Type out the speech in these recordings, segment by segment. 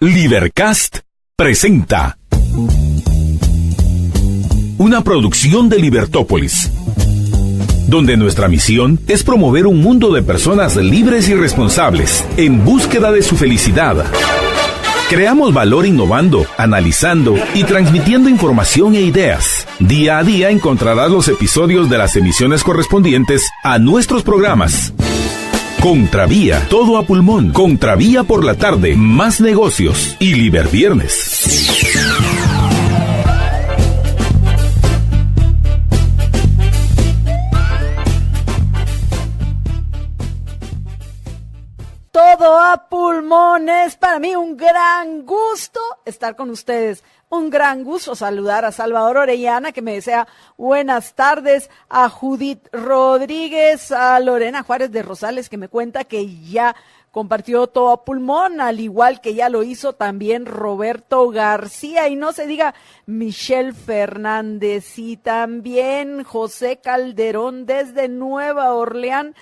Libercast presenta una producción de Libertópolis, donde nuestra misión es promover un mundo de personas libres y responsables en búsqueda de su felicidad. Creamos valor innovando, analizando y transmitiendo información e ideas. Día a día encontrarás los episodios de las emisiones correspondientes a nuestros programas. Contravía, todo a pulmón. Contravía por la tarde, más negocios y Liberviernes. Todo a pulmón. Es para mí un gran gusto estar con ustedes. Un gran gusto saludar a Salvador Orellana, que me desea buenas tardes, a Judith Rodríguez, a Lorena Juárez de Rosales, que me cuenta que ya compartió todo a pulmón, al igual que ya lo hizo también Roberto García, y no se diga Michelle Fernández, y también José Calderón desde Nueva Orleans,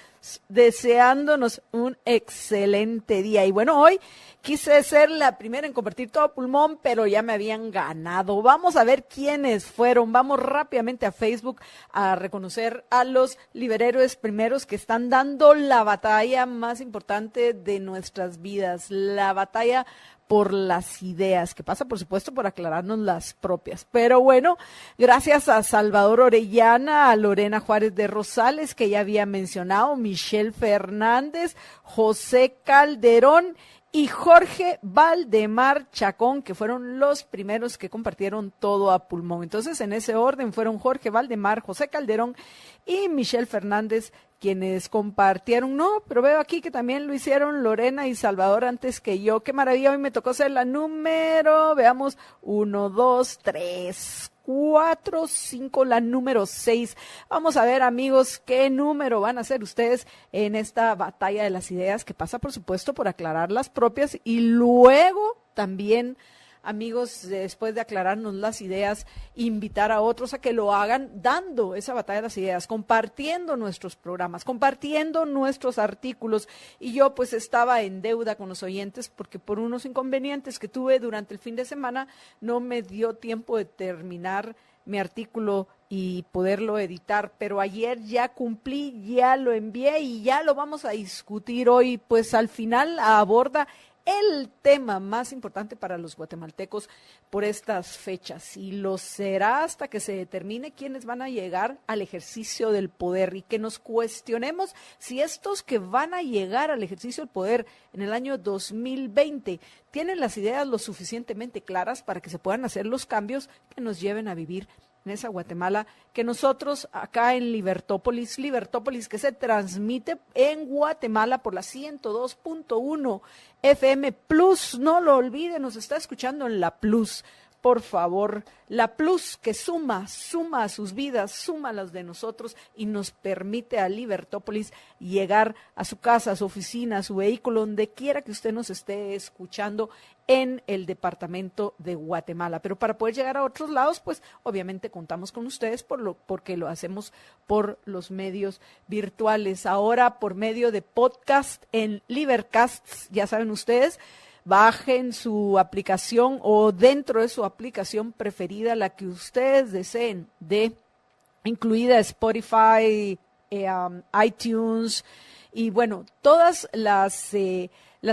deseándonos un excelente día. Y bueno, hoy quise ser la primera en compartir todo a pulmón, pero ya me habían ganado. Vamos a ver quiénes fueron. Vamos rápidamente a Facebook a reconocer a los liberhéroes primeros que están dando la batalla más importante de nuestras vidas, la batalla por las ideas, que pasa por supuesto por aclararnos las propias. Pero bueno, gracias a Salvador Orellana, a Lorena Juárez de Rosales, que ya había mencionado, Michelle Fernández, José Calderón y Jorge Valdemar Chacón, que fueron los primeros que compartieron todo a pulmón. Entonces, en ese orden fueron Jorge Valdemar, José Calderón y Michelle Fernández quienes compartieron. No, pero veo aquí que también lo hicieron Lorena y Salvador antes que yo. Qué maravilla, hoy me tocó ser la número, veamos, 1, 2, 3, 4, 5, la número 6. Vamos a ver, amigos, qué número van a ser ustedes en esta batalla de las ideas, que pasa, por supuesto, por aclarar las propias y luego también, amigos, después de aclararnos las ideas, invitar a otros a que lo hagan dando esa batalla de las ideas, compartiendo nuestros programas, compartiendo nuestros artículos. Y yo pues estaba en deuda con los oyentes porque por unos inconvenientes que tuve durante el fin de semana no me dio tiempo de terminar mi artículo y poderlo editar, pero ayer ya cumplí, ya lo envié y ya lo vamos a discutir hoy. Pues al final aborda el tema más importante para los guatemaltecos por estas fechas, y lo será hasta que se determine quiénes van a llegar al ejercicio del poder, y que nos cuestionemos si estos que van a llegar al ejercicio del poder en el año 2020 tienen las ideas lo suficientemente claras para que se puedan hacer los cambios que nos lleven a vivir en esa Guatemala que nosotros acá en Libertópolis que se transmite en Guatemala por la 102.1 FM Plus. No lo olviden, nos está escuchando en la Plus. Por favor, la Plus que suma a sus vidas, suma a las de nosotros y nos permite a Libertópolis llegar a su casa, a su oficina, a su vehículo, donde quiera que usted nos esté escuchando en el departamento de Guatemala. Pero para poder llegar a otros lados, pues obviamente contamos con ustedes porque lo hacemos por los medios virtuales. Ahora por medio de podcast en Libercasts, ya saben ustedes, bajen su aplicación o dentro de su aplicación preferida, la que ustedes deseen, incluida Spotify, iTunes y bueno, todas las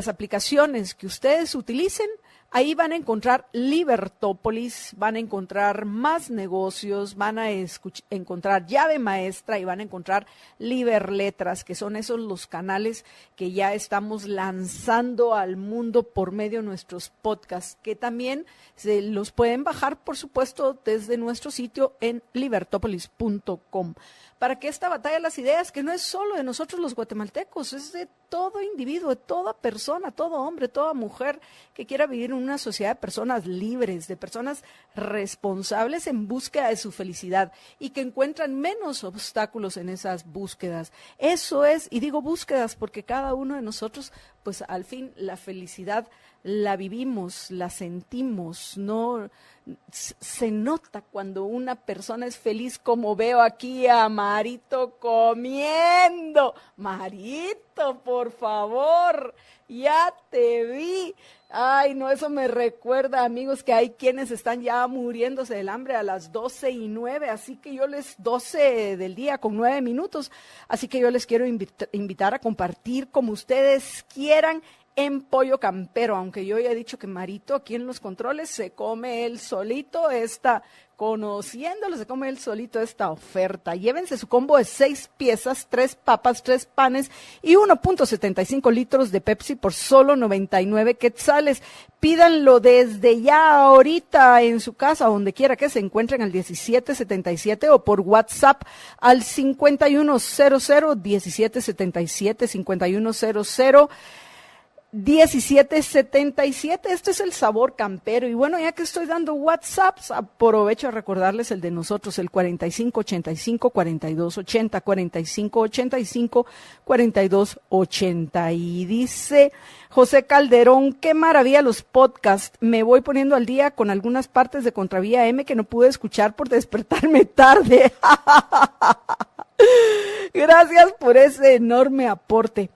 aplicaciones que ustedes utilicen. Ahí van a encontrar Libertópolis, van a encontrar Más Negocios, van a encontrar Llave Maestra y van a encontrar Liberletras, que son esos los canales que ya estamos lanzando al mundo por medio de nuestros podcasts, que también se los pueden bajar, por supuesto, desde nuestro sitio en libertopolis.com. Para que esta batalla de las ideas, que no es solo de nosotros los guatemaltecos, es de todo individuo, de toda persona, todo hombre, toda mujer que quiera vivir en una sociedad de personas libres, de personas responsables en búsqueda de su felicidad y que encuentran menos obstáculos en esas búsquedas. Eso es, y digo búsquedas porque cada uno de nosotros, pues al fin la felicidad la vivimos, la sentimos, ¿no? Se nota cuando una persona es feliz, como veo aquí a Marito comiendo. Marito, por favor, ya te vi. Ay, no, eso me recuerda, amigos, que hay quienes están ya muriéndose del hambre a las 12:09, así que 12 del día con 9 minutos, así que yo les quiero invitar a compartir como ustedes quieran en Pollo Campero, aunque yo ya he dicho que Marito aquí en los controles se come él solito conociéndolo, se come él solito esta oferta. Llévense su combo de 6 piezas, 3 papas, 3 panes y 1.75 litros de Pepsi por solo 99 quetzales. Pídanlo desde ya ahorita en su casa, donde quiera que se encuentren, al 1777 o por WhatsApp al 5100-1777, 5100-1777. Este es el sabor campero. Y bueno, ya que estoy dando WhatsApps, aprovecho a recordarles el de nosotros, el 4585-4280, 4585-4280. Y dice José Calderón, qué maravilla los podcasts. Me voy poniendo al día con algunas partes de Contravía M que no pude escuchar por despertarme tarde. Gracias por ese enorme aporte.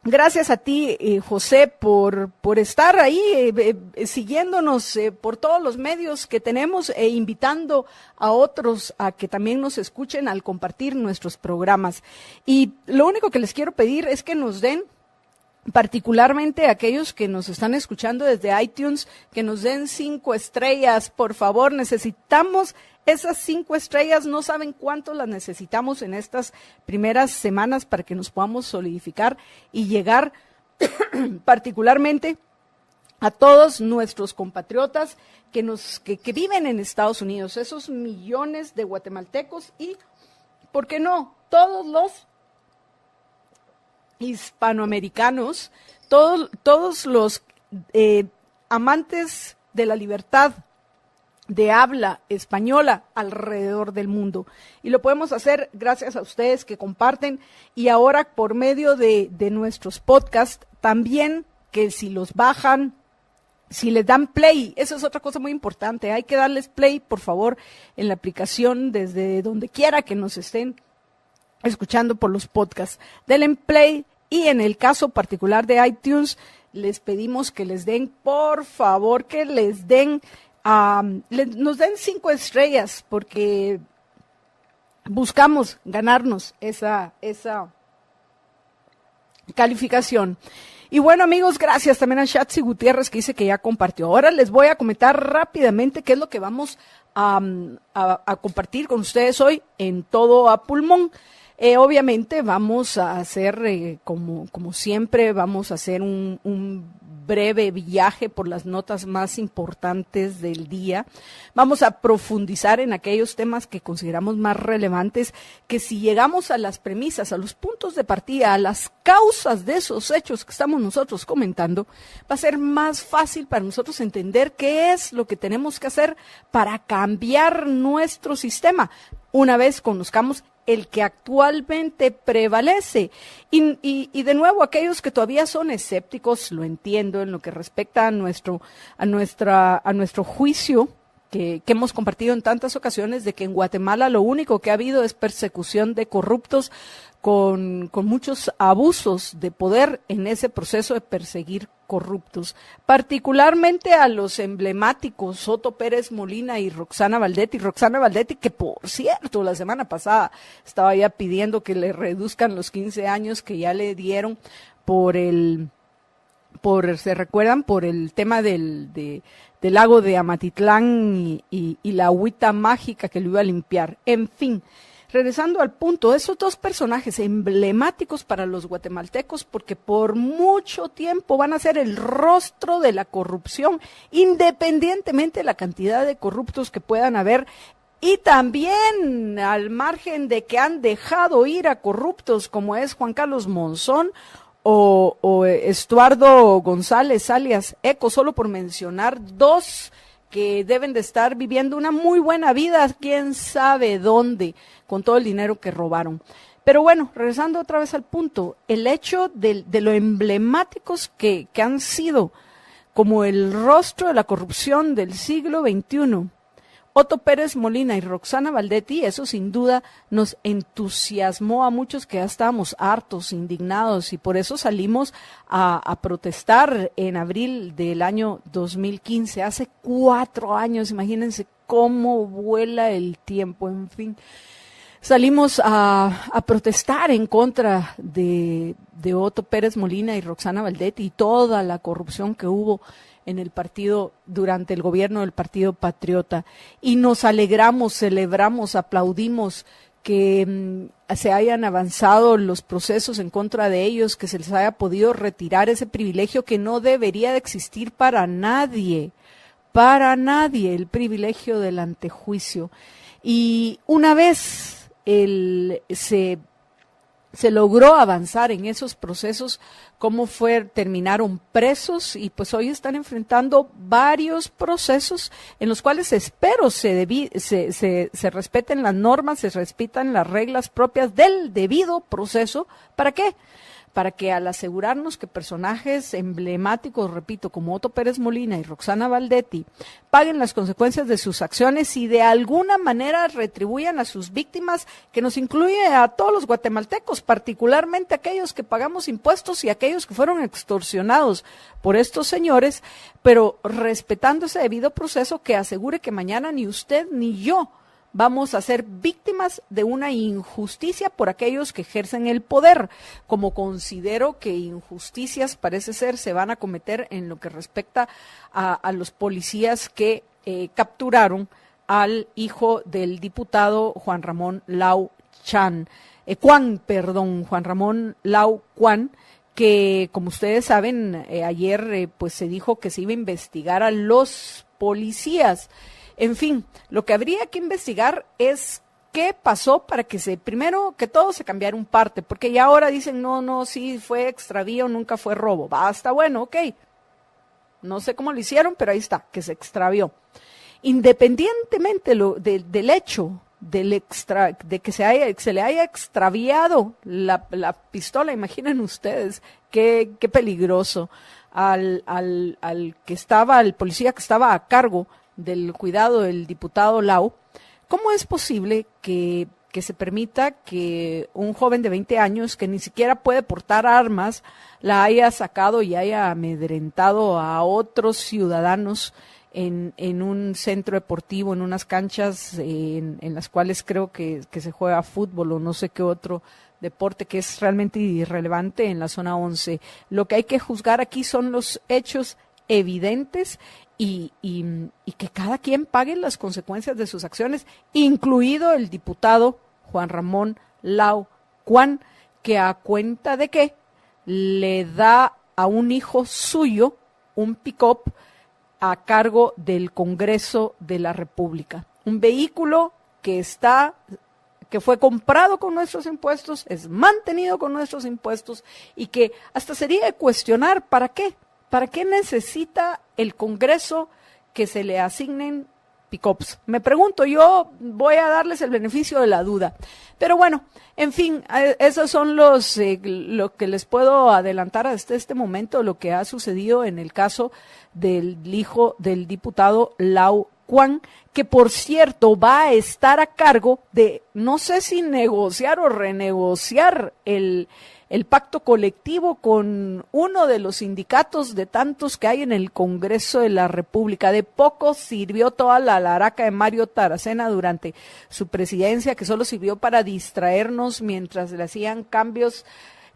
Gracias a ti, José, por estar ahí siguiéndonos por todos los medios que tenemos e invitando a otros a que también nos escuchen al compartir nuestros programas. Y lo único que les quiero pedir es que nos den, particularmente aquellos que nos están escuchando desde iTunes, que nos den 5 estrellas, por favor. Necesitamos esas 5 estrellas, no saben cuánto las necesitamos en estas primeras semanas para que nos podamos solidificar y llegar particularmente a todos nuestros compatriotas que viven en Estados Unidos, esos millones de guatemaltecos y, ¿por qué no?, todos los hispanoamericanos, todos los amantes de la libertad de habla española alrededor del mundo. Y lo podemos hacer gracias a ustedes que comparten, y ahora por medio de nuestros podcasts también, que si los bajan, si les dan play, eso es otra cosa muy importante, hay que darles play, por favor, en la aplicación desde donde quiera que nos estén escuchando por los podcasts. Denle play, y en el caso particular de iTunes, les pedimos que les den, por favor, que les den nos den 5 estrellas, porque buscamos ganarnos esa calificación. Y bueno, amigos, gracias también a Shatsi Gutiérrez, que dice que ya compartió. Ahora les voy a comentar rápidamente qué es lo que vamos a compartir con ustedes hoy en Todo a Pulmón. Obviamente vamos a hacer, como siempre, vamos a hacer un breve viaje por las notas más importantes del día. Vamos a profundizar en aquellos temas que consideramos más relevantes, que si llegamos a las premisas, a los puntos de partida, a las causas de esos hechos que estamos nosotros comentando, va a ser más fácil para nosotros entender qué es lo que tenemos que hacer para cambiar nuestro sistema, una vez conozcamos el que actualmente prevalece. Y de nuevo, aquellos que todavía son escépticos, lo entiendo en lo que respecta a nuestro juicio que hemos compartido en tantas ocasiones, de que en Guatemala lo único que ha habido es persecución de corruptos, con muchos abusos de poder en ese proceso de perseguir corruptos, particularmente a los emblemáticos Soto Pérez Molina y Roxana Valdetti, que por cierto la semana pasada estaba ya pidiendo que le reduzcan los 15 años que ya le dieron ¿se recuerdan? Por el tema del lago de Amatitlán y la agüita mágica que lo iba a limpiar. En fin, regresando al punto, esos 2 personajes emblemáticos para los guatemaltecos, porque por mucho tiempo van a ser el rostro de la corrupción, independientemente de la cantidad de corruptos que puedan haber, y también al margen de que han dejado ir a corruptos como es Juan Carlos Monzón o Estuardo González alias Eco, solo por mencionar 2 que deben de estar viviendo una muy buena vida, quién sabe dónde, con todo el dinero que robaron. Pero bueno, regresando otra vez al punto, el hecho de lo emblemáticos que han sido como el rostro de la corrupción del siglo XXI. Otto Pérez Molina y Roxana Valdetti, eso sin duda nos entusiasmó a muchos que ya estábamos hartos, indignados, y por eso salimos a protestar en abril del año 2015, hace 4 años, imagínense cómo vuela el tiempo, en fin. Salimos a protestar en contra de Otto Pérez Molina y Roxana Valdetti y toda la corrupción que hubo en el partido, durante el gobierno del Partido Patriota. Y nos alegramos, celebramos, aplaudimos que se hayan avanzado los procesos en contra de ellos, que se les haya podido retirar ese privilegio que no debería de existir para nadie, el privilegio del antejuicio. Y una vez se logró avanzar en esos procesos, terminaron presos y pues hoy están enfrentando varios procesos en los cuales espero se respeten las normas, se respetan las reglas propias del debido proceso. ¿Para qué? Para que al asegurarnos que personajes emblemáticos, repito, como Otto Pérez Molina y Roxana Valdetti, paguen las consecuencias de sus acciones y de alguna manera retribuyan a sus víctimas, que nos incluye a todos los guatemaltecos, particularmente aquellos que pagamos impuestos y aquellos que fueron extorsionados por estos señores, pero respetando ese debido proceso que asegure que mañana ni usted ni yo vamos a ser víctimas de una injusticia por aquellos que ejercen el poder, como considero que injusticias parece ser se van a cometer en lo que respecta a los policías que capturaron al hijo del diputado Juan Ramón Lau Cuán, que como ustedes saben, ayer pues se dijo que se iba a investigar a los policías. En fin, lo que habría que investigar es qué pasó para que primero que todo se cambiara un parte, porque ya ahora dicen, no, sí fue extravío, nunca fue robo. Está bueno, ok. No sé cómo lo hicieron, pero ahí está, que se extravió. Independientemente del hecho de que se le haya extraviado la pistola, imaginen ustedes qué peligroso al policía que estaba a cargo del cuidado del diputado Lau. ¿Cómo es posible que se permita que un joven de 20 años que ni siquiera puede portar armas la haya sacado y haya amedrentado a otros ciudadanos en un centro deportivo, en unas canchas en las cuales creo que se juega fútbol o no sé qué otro deporte que es realmente irrelevante en la zona 11? Lo que hay que juzgar aquí son los hechos evidentes y que cada quien pague las consecuencias de sus acciones, incluido el diputado Juan Ramón Lau Cuán, que a cuenta de que le da a un hijo suyo un pick-up a cargo del Congreso de la República. Un vehículo que fue comprado con nuestros impuestos, es mantenido con nuestros impuestos y que hasta sería de cuestionar ¿para qué? ¿Para qué necesita el Congreso que se le asignen pick-ups? Me pregunto, yo voy a darles el beneficio de la duda. Pero bueno, en fin, esos son lo que les puedo adelantar hasta este momento, lo que ha sucedido en el caso del hijo del diputado Lau Cuán, que por cierto va a estar a cargo de, no sé si negociar o renegociar el pacto colectivo con uno de los sindicatos de tantos que hay en el Congreso de la República. De poco sirvió toda la laraca de Mario Taracena durante su presidencia, que solo sirvió para distraernos mientras le hacían cambios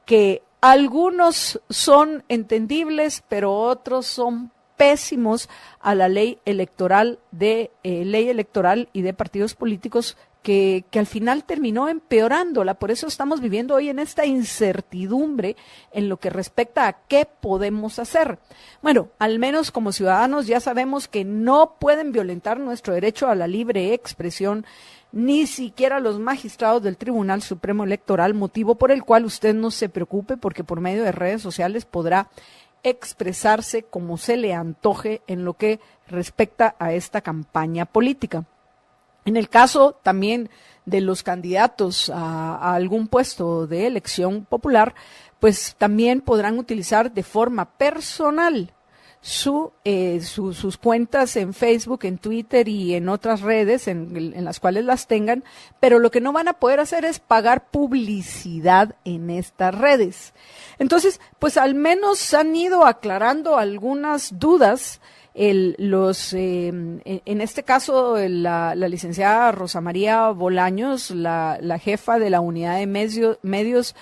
que algunos son entendibles, pero otros son pésimos a la ley electoral y de partidos políticos, que al final terminó empeorándola. Por eso estamos viviendo hoy en esta incertidumbre en lo que respecta a qué podemos hacer. Bueno, al menos como ciudadanos ya sabemos que no pueden violentar nuestro derecho a la libre expresión, ni siquiera los magistrados del Tribunal Supremo Electoral, motivo por el cual usted no se preocupe, porque por medio de redes sociales podrá expresarse como se le antoje en lo que respecta a esta campaña política. En el caso también de los candidatos a algún puesto de elección popular, pues también podrán utilizar de forma personal sus cuentas en Facebook, en Twitter y en otras redes en las cuales las tengan, pero lo que no van a poder hacer es pagar publicidad en estas redes. Entonces, pues al menos han ido aclarando algunas dudas. En este caso, la licenciada Rosa María Bolaños, la jefa de la unidad de medios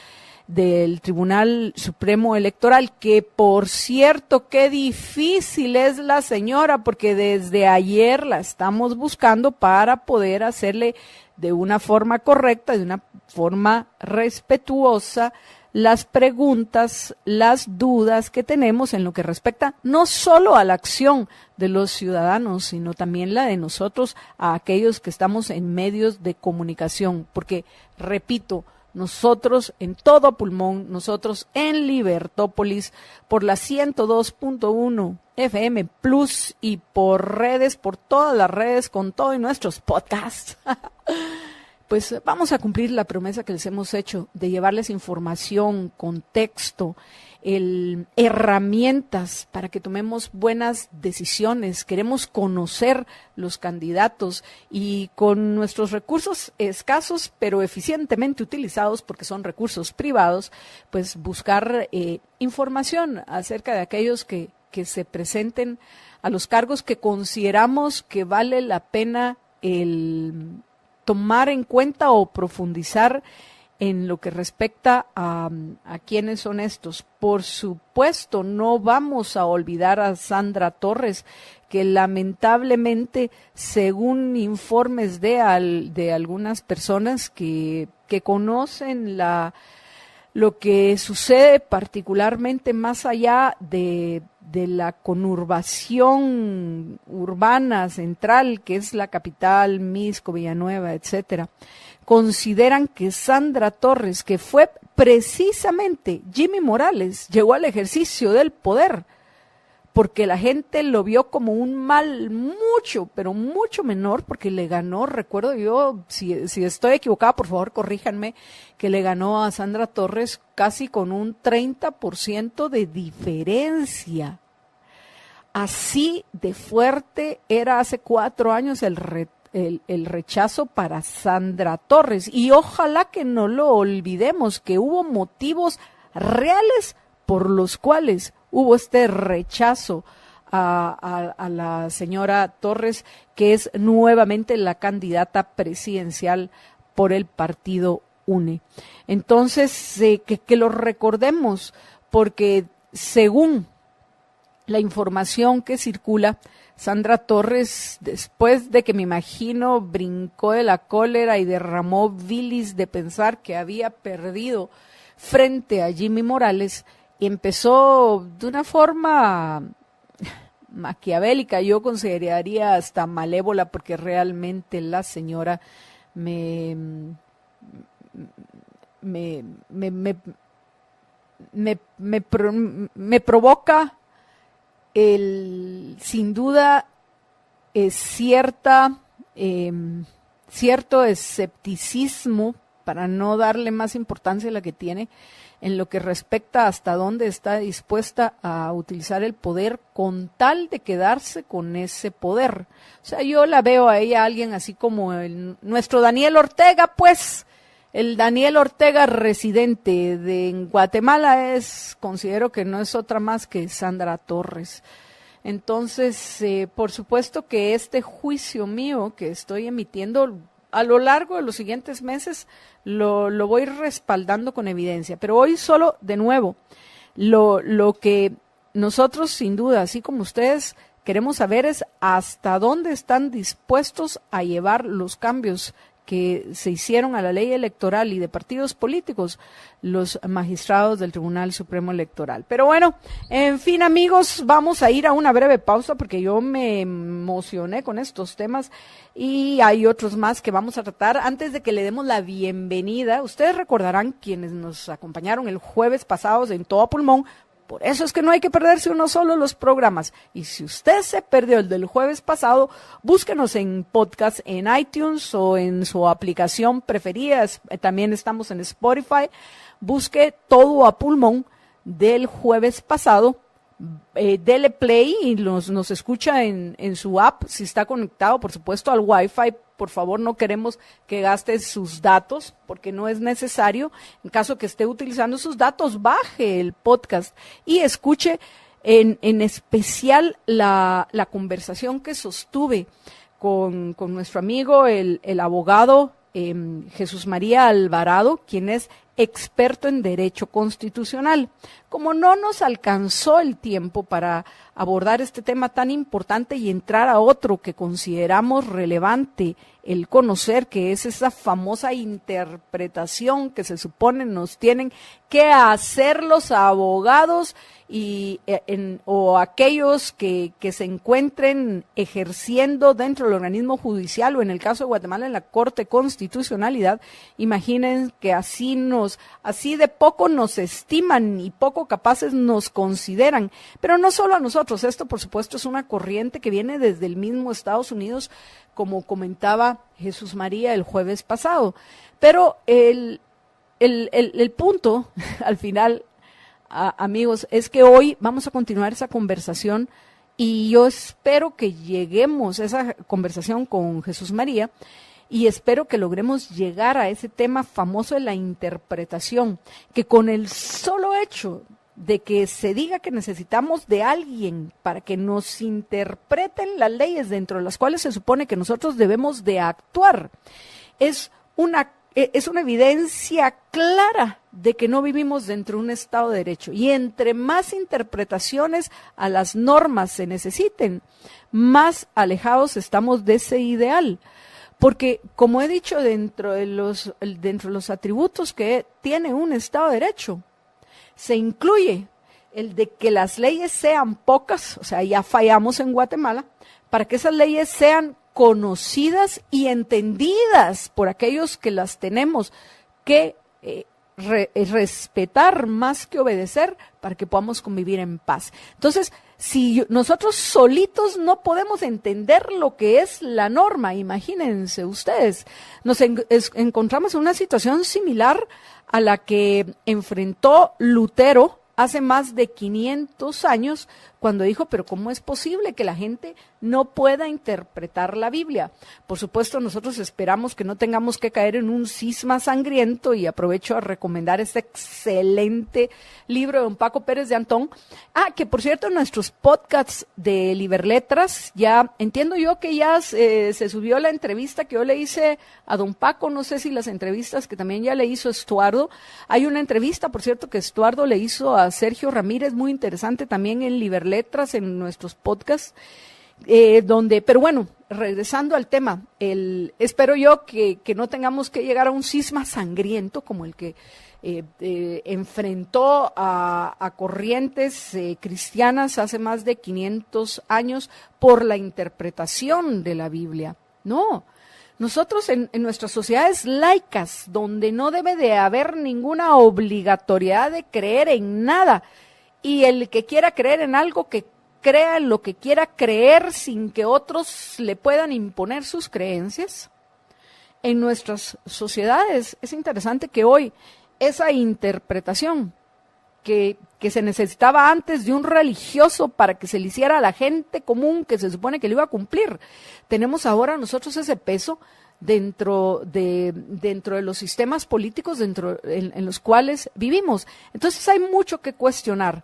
del Tribunal Supremo Electoral, que por cierto, qué difícil es la señora, porque desde ayer la estamos buscando para poder hacerle de una forma correcta, de una forma respetuosa, las preguntas, las dudas que tenemos en lo que respecta no solo a la acción de los ciudadanos, sino también la de nosotros, a aquellos que estamos en medios de comunicación, porque, repito, nosotros en todo pulmón, nosotros en Libertópolis, por la 102.1 FM Plus y por redes, por todas las redes, con todos nuestros podcasts, pues vamos a cumplir la promesa que les hemos hecho de llevarles información, contexto, herramientas para que tomemos buenas decisiones. Queremos conocer los candidatos y con nuestros recursos escasos pero eficientemente utilizados, porque son recursos privados, pues buscar información acerca de aquellos que se presenten a los cargos que consideramos que vale la pena el tomar en cuenta o profundizar en lo que respecta a quiénes son estos. Por supuesto, no vamos a olvidar a Sandra Torres, que lamentablemente, según informes de algunas personas que conocen lo que sucede particularmente más allá de la conurbación urbana central, que es la capital, Mixco, Villanueva, etcétera, consideran que Sandra Torres, que fue precisamente Jimmy Morales, llegó al ejercicio del poder porque la gente lo vio como un mal mucho, pero mucho menor, porque le ganó, recuerdo yo, si estoy equivocada, por favor corríjanme, que le ganó a Sandra Torres casi con un 30% de diferencia. Así de fuerte era hace 4 años el rechazo para Sandra Torres. Y ojalá que no lo olvidemos, que hubo motivos reales por los cuales hubo este rechazo a la señora Torres, que es nuevamente la candidata presidencial por el partido UNE. Entonces, que lo recordemos, porque según la información que circula, Sandra Torres, después de que me imagino brincó de la cólera y derramó bilis de pensar que había perdido frente a Jimmy Morales, empezó de una forma maquiavélica, yo consideraría hasta malévola, porque realmente la señora me provoca sin duda cierto escepticismo, para no darle más importancia a la que tiene, en lo que respecta hasta dónde está dispuesta a utilizar el poder con tal de quedarse con ese poder. O sea, yo la veo a ella, alguien así como nuestro Daniel Ortega, pues, el Daniel Ortega residente en Guatemala considero que no es otra más que Sandra Torres. Entonces, por supuesto que este juicio mío que estoy emitiendo a lo largo de los siguientes meses lo voy respaldando con evidencia, pero hoy solo, de nuevo, lo que nosotros sin duda, así como ustedes, queremos saber es hasta dónde están dispuestos a llevar los cambios que se hicieron a la ley electoral y de partidos políticos los magistrados del Tribunal Supremo Electoral. Pero bueno, en fin, amigos, vamos a ir a una breve pausa porque yo me emocioné con estos temas y hay otros más que vamos a tratar. Antes de que le demos la bienvenida, ustedes recordarán, quienes nos acompañaron el jueves pasado en Todo a Pulmón, por eso es que no hay que perderse uno solo los programas. Y si usted se perdió el del jueves pasado, búsquenos en podcast, en iTunes o en su aplicación preferida. También estamos en Spotify. Busque Todo a Pulmón del jueves pasado dele play y nos escucha en su app, si está conectado, por supuesto, al Wi-Fi. Por favor, no queremos que gaste sus datos, porque no es necesario. En caso que esté utilizando sus datos, baje el podcast y escuche en especial la conversación que sostuve con nuestro amigo, el abogado Jesús María Alvarado, quien es experto en derecho constitucional. Como no nos alcanzó el tiempo para abordar este tema tan importante y entrar a otro que consideramos relevante el conocer, que es esa famosa interpretación que se supone nos tienen que hacer los abogados o aquellos que se encuentren ejerciendo dentro del organismo judicial, o en el caso de Guatemala en la Corte de Constitucionalidad. Imaginen que así de poco nos estiman y poco capaces nos consideran. Pero no solo a nosotros, esto por supuesto es una corriente que viene desde el mismo Estados Unidos, como comentaba Jesús María el jueves pasado. Pero el punto, al final, amigos, es que hoy vamos a continuar esa conversación y yo espero que lleguemos a esa conversación con Jesús María y espero que logremos llegar a ese tema famoso de la interpretación, que con el solo hecho de que se diga que necesitamos de alguien para que nos interpreten las leyes dentro de las cuales se supone que nosotros debemos de actuar, es una evidencia clara de que no vivimos dentro de un Estado de Derecho. Y entre más interpretaciones a las normas se necesiten, más alejados estamos de ese ideal. Porque, como he dicho, dentro de los atributos que tiene un Estado de Derecho, se incluye el de que las leyes sean pocas, o sea, ya fallamos en Guatemala, para que esas leyes sean conocidas y entendidas por aquellos que las tenemos que respetar más que obedecer, para que podamos convivir en paz. Entonces, si nosotros solitos no podemos entender lo que es la norma, imagínense ustedes, nos encontramos en una situación similar a la que enfrentó Lutero hace más de 500 años, cuando dijo, pero ¿cómo es posible que la gente no pueda interpretar la Biblia? Por supuesto, nosotros esperamos que no tengamos que caer en un cisma sangriento, y aprovecho a recomendar este excelente libro de don Paco Pérez de Antón. Que por cierto, en nuestros podcasts de Liberletras, ya entiendo yo que ya se subió la entrevista que yo le hice a don Paco, no sé si las entrevistas que también ya le hizo Estuardo. Hay una entrevista, por cierto, que Estuardo le hizo a Sergio Ramírez, muy interesante también en Liberletras, en nuestros podcasts, pero bueno, regresando al tema, espero yo que no tengamos que llegar a un cisma sangriento como el que enfrentó a corrientes cristianas hace más de 500 años por la interpretación de la Biblia. No, nosotros en nuestras sociedades laicas, donde no debe de haber ninguna obligatoriedad de creer en nada, y el que quiera creer en algo, que crea en lo que quiera creer sin que otros le puedan imponer sus creencias. En nuestras sociedades es interesante que hoy esa interpretación que se necesitaba antes de un religioso para que se le hiciera a la gente común, que se supone que lo iba a cumplir, tenemos ahora nosotros ese peso dentro de los sistemas políticos en los cuales vivimos. Entonces hay mucho que cuestionar.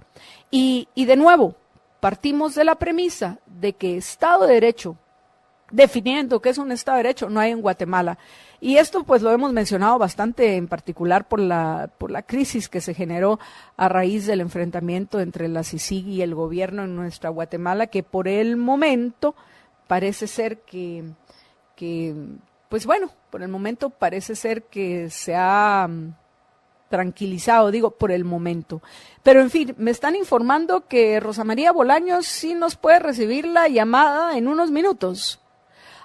Y de nuevo, partimos de la premisa de que Estado de Derecho, definiendo qué es un Estado de Derecho, no hay en Guatemala. Y esto pues lo hemos mencionado bastante, en particular por la crisis que se generó a raíz del enfrentamiento entre la CICIG y el gobierno en nuestra Guatemala, que por el momento parece ser que pues bueno, por el momento parece ser que se ha tranquilizado, digo, por el momento. Pero en fin, me están informando que Rosa María Bolaños sí nos puede recibir la llamada en unos minutos.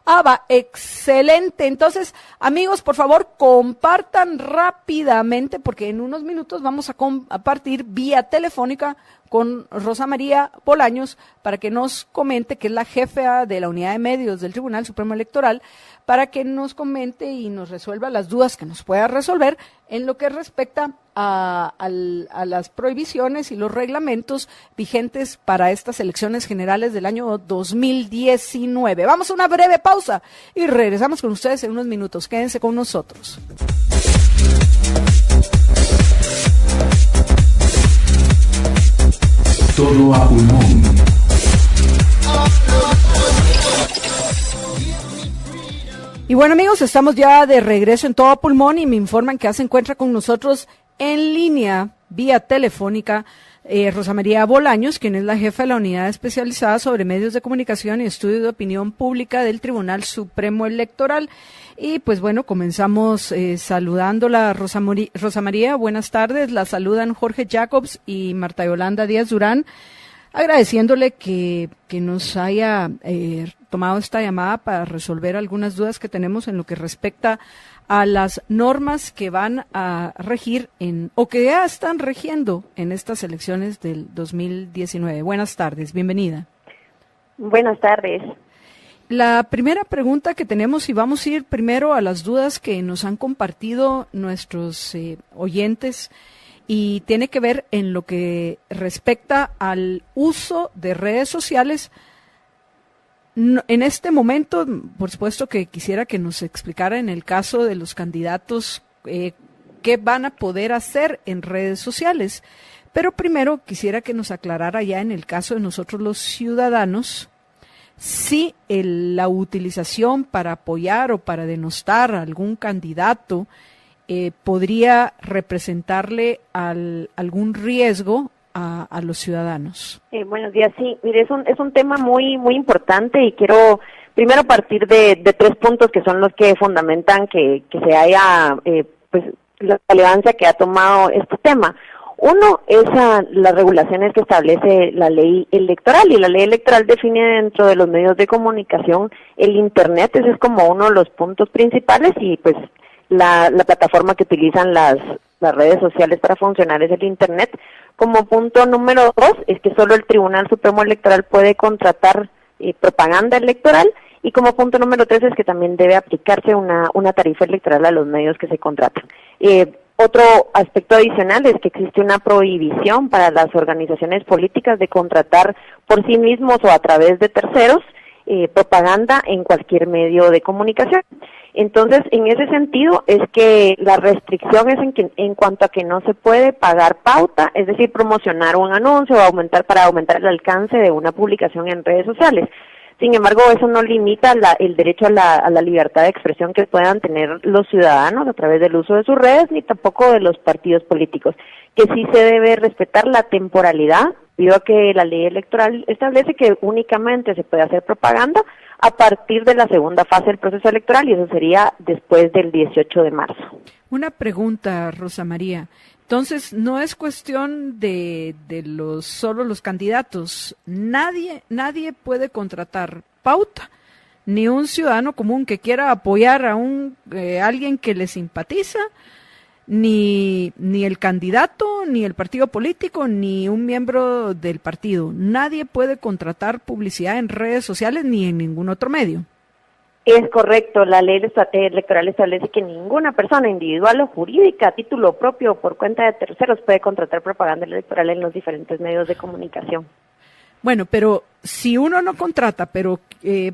Va, excelente. Entonces, amigos, por favor, compartan rápidamente, porque en unos minutos vamos a compartir vía telefónica con Rosa María Bolaños para que nos comente, que es la jefa de la unidad de medios del Tribunal Supremo Electoral, para que nos comente y nos resuelva las dudas que nos pueda resolver en lo que respecta a las prohibiciones y los reglamentos vigentes para estas elecciones generales del año 2019. Vamos a una breve pausa y regresamos con ustedes en unos minutos. Quédense con nosotros. Todo a pulmón. Y bueno, amigos, estamos ya de regreso en Todo a Pulmón y me informan que ya se encuentra con nosotros en línea, vía telefónica, Rosa María Bolaños, quien es la jefa de la unidad especializada sobre medios de comunicación y estudio de opinión pública del Tribunal Supremo Electoral. Y pues bueno, comenzamos saludándola, Rosa María, buenas tardes. La saludan Jorge Jacobs y Marta Yolanda Díaz Durán, agradeciéndole que nos haya tomado esta llamada para resolver algunas dudas que tenemos en lo que respecta a las normas que van a regir o que ya están regiendo en estas elecciones del 2019. Buenas tardes, bienvenida. Buenas tardes. La primera pregunta que tenemos, y vamos a ir primero a las dudas que nos han compartido nuestros oyentes, y tiene que ver en lo que respecta al uso de redes sociales. En este momento, por supuesto que quisiera que nos explicara en el caso de los candidatos qué van a poder hacer en redes sociales, pero primero quisiera que nos aclarara ya en el caso de nosotros los ciudadanos, si la utilización para apoyar o para denostar a algún candidato podría representarle algún riesgo a los ciudadanos. Buenos días, sí, mire, es un tema muy importante y quiero primero partir de 3 puntos que son los que fundamentan que se haya pues la relevancia que ha tomado este tema. Uno es las regulaciones que establece la ley electoral, y la ley electoral define dentro de los medios de comunicación el Internet. Ese es como uno de los puntos principales, y pues la plataforma que utilizan las redes sociales para funcionar es el Internet. Como punto número 2 es que solo el Tribunal Supremo Electoral puede contratar propaganda electoral, y como punto número 3 es que también debe aplicarse una tarifa electoral a los medios que se contratan. Otro aspecto adicional es que existe una prohibición para las organizaciones políticas de contratar por sí mismos o a través de terceros propaganda en cualquier medio de comunicación. Entonces, en ese sentido, es que la restricción es en cuanto a que no se puede pagar pauta, es decir, promocionar un anuncio o para aumentar el alcance de una publicación en redes sociales. Sin embargo, eso no limita el derecho a la libertad de expresión que puedan tener los ciudadanos a través del uso de sus redes, ni tampoco de los partidos políticos, que sí se debe respetar la temporalidad, debido a que la ley electoral establece que únicamente se puede hacer propaganda a partir de la segunda fase del proceso electoral, y eso sería después del 18 de marzo. Una pregunta, Rosa María. Entonces, no es cuestión de solo los candidatos. Nadie puede contratar pauta, ni un ciudadano común que quiera apoyar a alguien que le simpatiza, ni el candidato, ni el partido político, ni un miembro del partido. Nadie puede contratar publicidad en redes sociales ni en ningún otro medio. Es correcto, la ley electoral establece que ninguna persona individual o jurídica a título propio o por cuenta de terceros puede contratar propaganda electoral en los diferentes medios de comunicación. Bueno, pero si uno no contrata, pero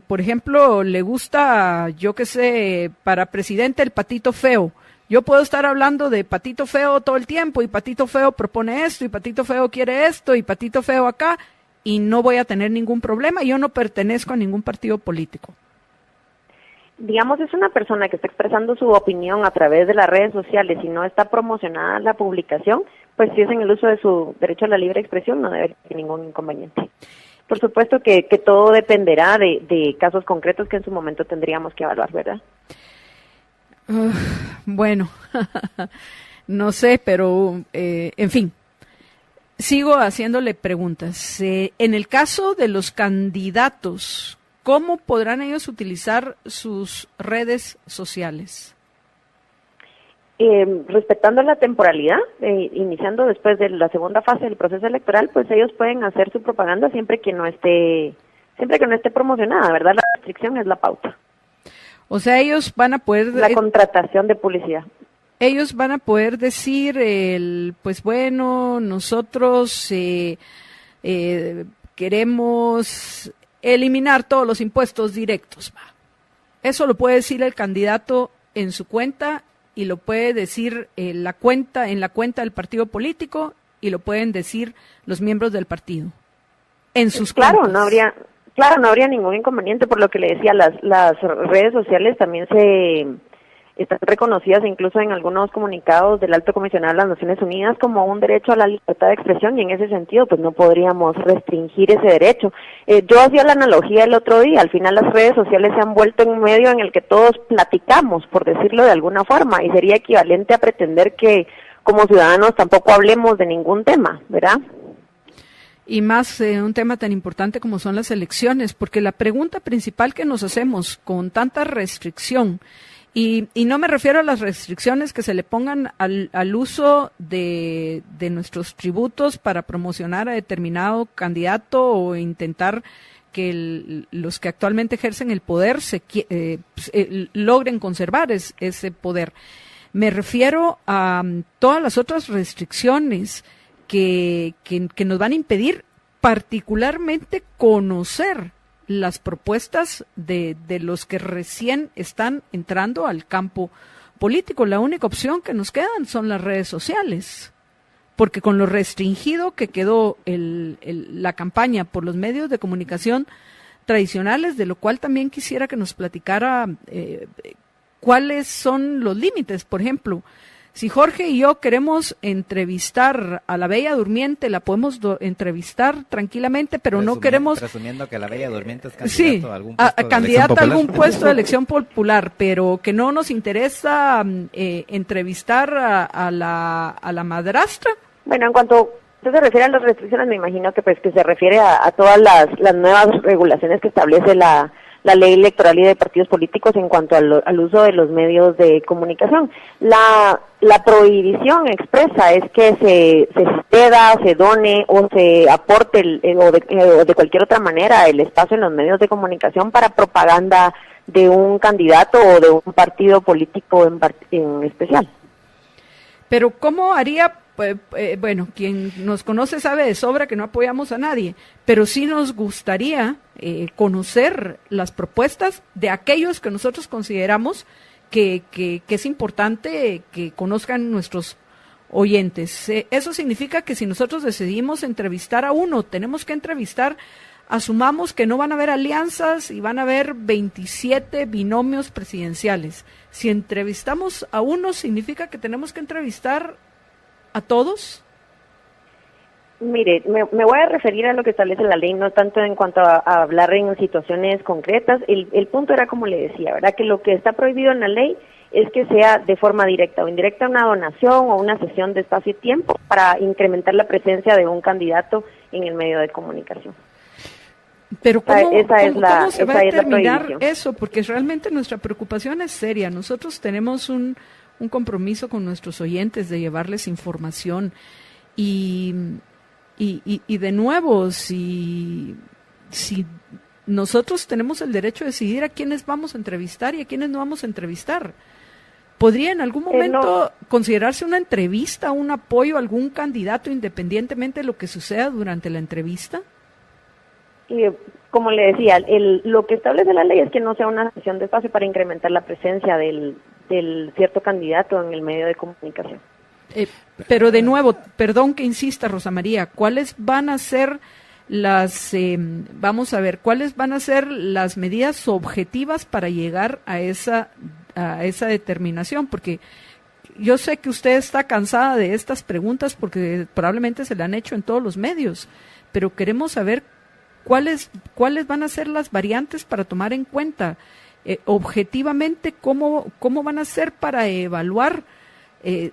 por ejemplo le gusta, yo qué sé, para presidente el Patito Feo, yo puedo estar hablando de Patito Feo todo el tiempo, y Patito Feo propone esto, y Patito Feo quiere esto, y Patito Feo acá, y no voy a tener ningún problema. Yo no pertenezco a ningún partido político. Digamos, es una persona que está expresando su opinión a través de las redes sociales y no está promocionada la publicación, pues si es en el uso de su derecho a la libre expresión, no debe haber ningún inconveniente. Por supuesto que todo dependerá de casos concretos que en su momento tendríamos que evaluar, ¿verdad? Bueno, no sé, pero en fin, sigo haciéndole preguntas. En el caso de los candidatos, ¿cómo podrán ellos utilizar sus redes sociales? Respetando la temporalidad, iniciando después de la segunda fase del proceso electoral, pues ellos pueden hacer su propaganda siempre que no esté promocionada, ¿verdad? La restricción es la pauta. O sea, ellos van a poder... La contratación de publicidad. Ellos van a poder decir, pues bueno, nosotros queremos eliminar todos los impuestos directos. Eso lo puede decir el candidato en su cuenta y lo puede decir en la cuenta del partido político y lo pueden decir los miembros del partido en sus cuentas. Claro, no habría ningún inconveniente, por lo que le decía, las redes sociales también están reconocidas incluso en algunos comunicados del Alto Comisionado de las Naciones Unidas como un derecho a la libertad de expresión, y en ese sentido pues no podríamos restringir ese derecho. Yo hacía la analogía el otro día, al final las redes sociales se han vuelto en un medio en el que todos platicamos, por decirlo de alguna forma, y sería equivalente a pretender que como ciudadanos tampoco hablemos de ningún tema, ¿verdad? Y más un tema tan importante como son las elecciones, porque la pregunta principal que nos hacemos con tanta restricción, y no me refiero a las restricciones que se le pongan al uso de nuestros tributos para promocionar a determinado candidato o intentar que los que actualmente ejercen el poder logren conservar ese poder. Me refiero a todas las otras restricciones que nos van a impedir particularmente conocer las propuestas de los que recién están entrando al campo político. La única opción que nos quedan son las redes sociales, porque con lo restringido que quedó la campaña por los medios de comunicación tradicionales, de lo cual también quisiera que nos platicara cuáles son los límites. Por ejemplo, si Jorge y yo queremos entrevistar a la Bella Durmiente, la podemos entrevistar tranquilamente, pero no queremos... Presumiendo que la Bella Durmiente es candidato a algún puesto candidata a algún puesto de elección popular, pero que no nos interesa entrevistar a la madrastra. Bueno, en cuanto usted se refiere a las restricciones, me imagino que pues que se refiere a todas las nuevas regulaciones que establece la ley electoral y de partidos políticos en cuanto al uso de los medios de comunicación. La prohibición expresa es que se ceda, se done o se aporte o de cualquier otra manera el espacio en los medios de comunicación para propaganda de un candidato o de un partido político en especial. Pero ¿cómo haría? Bueno, quien nos conoce sabe de sobra que no apoyamos a nadie, pero sí nos gustaría conocer las propuestas de aquellos que nosotros consideramos que es importante que conozcan nuestros oyentes. Eso significa que si nosotros decidimos entrevistar a uno, tenemos que entrevistar, asumamos que no van a haber alianzas y van a haber 27 binomios presidenciales. Si entrevistamos a uno, significa que tenemos que entrevistar ¿a todos? Mire, me voy a referir a lo que establece la ley, no tanto en cuanto a hablar en situaciones concretas. El punto era, como le decía, ¿verdad? Que lo que está prohibido en la ley es que sea de forma directa o indirecta una donación o una cesión de espacio y tiempo para incrementar la presencia de un candidato en el medio de comunicación. Pero ¿cómo se va a determinar prohibición. Eso? Porque realmente nuestra preocupación es seria. Nosotros tenemos un compromiso con nuestros oyentes de llevarles información y de nuevo, si nosotros tenemos el derecho de decidir a quiénes vamos a entrevistar y a quiénes no vamos a entrevistar, ¿podría en algún momento considerarse una entrevista, un apoyo a algún candidato independientemente de lo que suceda durante la entrevista? Y como le decía, lo que establece la ley es que no sea una sesión de espacio para incrementar la presencia del cierto candidato en el medio de comunicación. Pero de nuevo, perdón que insista, Rosa María, ¿cuáles van a ser cuáles van a ser las medidas objetivas para llegar a esa determinación? Porque yo sé que usted está cansada de estas preguntas porque probablemente se le han hecho en todos los medios, pero queremos saber cuáles van a ser las variantes para tomar en cuenta objetivamente cómo van a ser para evaluar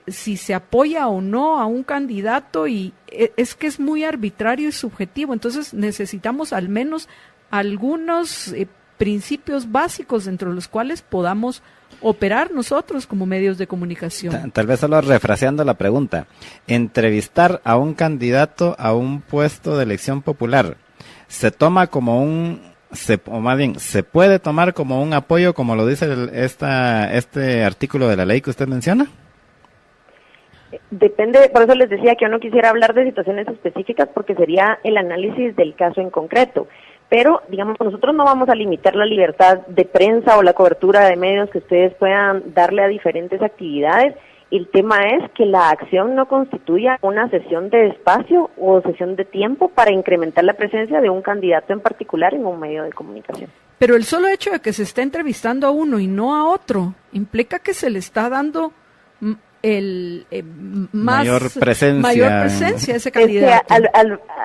si se apoya o no a un candidato, y es que es muy arbitrario y subjetivo. Entonces necesitamos al menos algunos principios básicos dentro de los cuales podamos operar nosotros como medios de comunicación. Tal vez solo refraseando la pregunta, entrevistar a un candidato a un puesto de elección popular, ¿se toma como se puede tomar como un apoyo, como lo dice este artículo de la ley que usted menciona? Depende, por eso les decía que yo no quisiera hablar de situaciones específicas porque sería el análisis del caso en concreto. Pero, digamos, nosotros no vamos a limitar la libertad de prensa o la cobertura de medios que ustedes puedan darle a diferentes actividades. El tema es que la acción no constituya una cesión de espacio o cesión de tiempo para incrementar la presencia de un candidato en particular en un medio de comunicación. Pero el solo hecho de que se esté entrevistando a uno y no a otro implica que se le está dando mayor presencia a ese candidato. Es que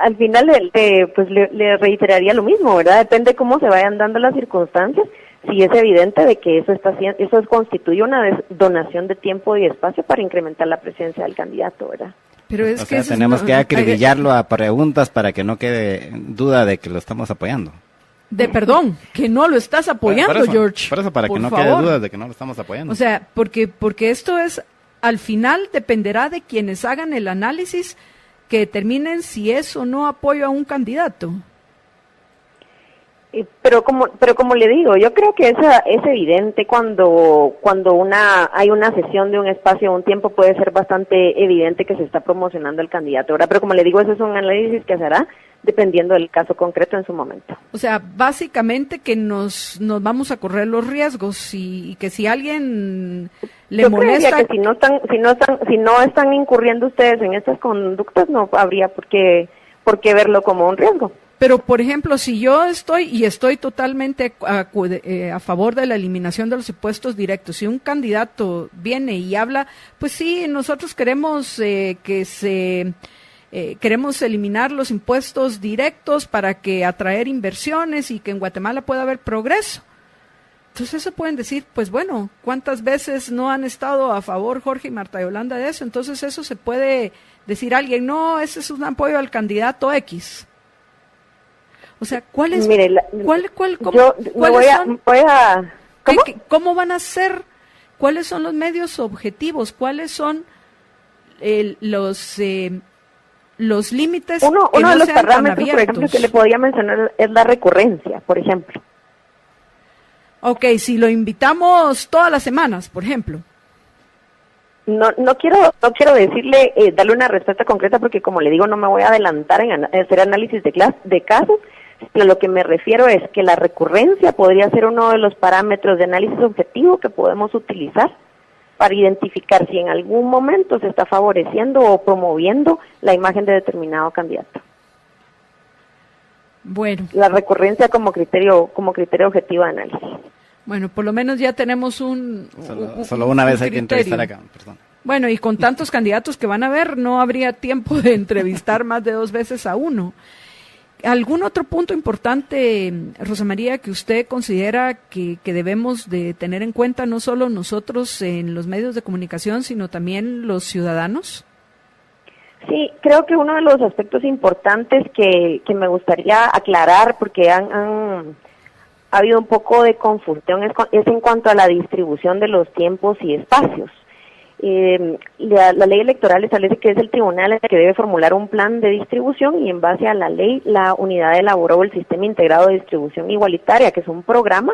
al final le reiteraría lo mismo, ¿verdad? Depende cómo se vayan dando las circunstancias. Si es evidente de que eso constituye una donación de tiempo y espacio para incrementar la presencia del candidato, ¿verdad? Pero es que tenemos que acribillarlo a preguntas para que no quede duda de que lo estamos apoyando. Perdón, que no lo estás apoyando, George. Por eso, para que no quede dudas de que no lo estamos apoyando. O sea, porque esto es, al final dependerá de quienes hagan el análisis que determinen si es o no apoyo a un candidato. Pero como le digo, yo creo que es evidente cuando hay una sesión de un espacio o un tiempo, puede ser bastante evidente que se está promocionando el candidato. Ahora, pero como le digo, ese es un análisis que se hará dependiendo del caso concreto en su momento. O sea, básicamente que nos vamos a correr los riesgos y que si alguien le molesta, que si no están incurriendo ustedes en estas conductas, no habría por qué verlo como un riesgo. Pero, por ejemplo, si yo estoy totalmente a favor de la eliminación de los impuestos directos, si un candidato viene y habla, pues sí, nosotros queremos queremos eliminar los impuestos directos para que atraer inversiones y que en Guatemala pueda haber progreso. Entonces eso pueden decir, pues bueno, ¿cuántas veces no han estado a favor Jorge y Marta Yolanda de eso? Entonces eso se puede decir a alguien, no, ese es un apoyo al candidato X. O sea, ¿cuál es? Mire, ¿cómo van a ser? ¿Cuáles son los medios objetivos? ¿Cuáles son los límites? Uno de los parámetros, por ejemplo, que le podía mencionar es la recurrencia, por ejemplo. Ok, si lo invitamos todas las semanas, por ejemplo. No quiero decirle, darle una respuesta concreta porque, como le digo, no me voy a adelantar en hacer análisis de casos. Pero lo que me refiero es que la recurrencia podría ser uno de los parámetros de análisis objetivo que podemos utilizar para identificar si en algún momento se está favoreciendo o promoviendo la imagen de determinado candidato. Bueno. La recurrencia como criterio objetivo de análisis. Bueno, por lo menos ya tenemos solo una vez hay que entrevistar acá. Perdón. Bueno, y con tantos candidatos que van a haber, no habría tiempo de entrevistar más de 2 veces a uno. ¿Algún otro punto importante, Rosa María, que usted considera que debemos de tener en cuenta no solo nosotros en los medios de comunicación, sino también los ciudadanos? Sí, creo que uno de los aspectos importantes que me gustaría aclarar, porque ha habido un poco de confusión, es en cuanto a la distribución de los tiempos y espacios. La ley electoral establece que es el tribunal el que debe formular un plan de distribución y en base a la ley la unidad elaboró el Sistema Integrado de Distribución Igualitaria, que es un programa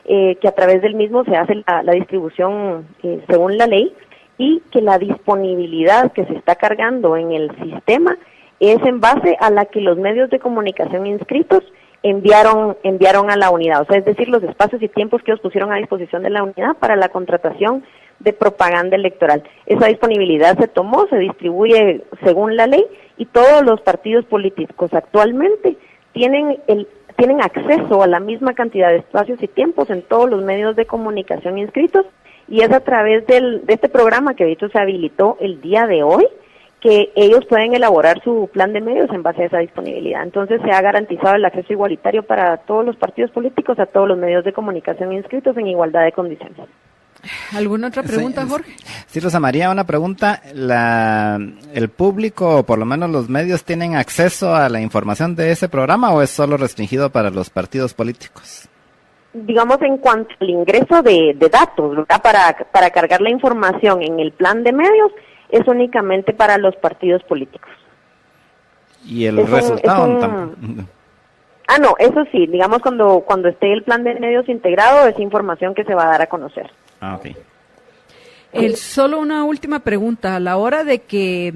que a través del mismo se hace la distribución según la ley y que la disponibilidad que se está cargando en el sistema es en base a la que los medios de comunicación inscritos enviaron a la unidad, o sea, es decir, los espacios y tiempos que ellos pusieron a disposición de la unidad para la contratación de propaganda electoral. Esa disponibilidad se tomó, se distribuye según la ley y todos los partidos políticos actualmente tienen acceso a la misma cantidad de espacios y tiempos en todos los medios de comunicación inscritos y es a través de este programa que de hecho se habilitó el día de hoy que ellos pueden elaborar su plan de medios en base a esa disponibilidad. Entonces se ha garantizado el acceso igualitario para todos los partidos políticos, a todos los medios de comunicación inscritos en igualdad de condiciones. ¿Alguna otra pregunta, Jorge? Sí, Rosa María, una pregunta. ¿El público, o por lo menos los medios, tienen acceso a la información de ese programa o es solo restringido para los partidos políticos? digamos, en cuanto al ingreso de datos, ¿verdad? Para cargar la información en el plan de medios, es únicamente para los partidos políticos. Y el resultado no, eso sí, digamos, cuando esté el plan de medios integrado, es información que se va a dar a conocer. Ok. Solo una última pregunta. A la hora de que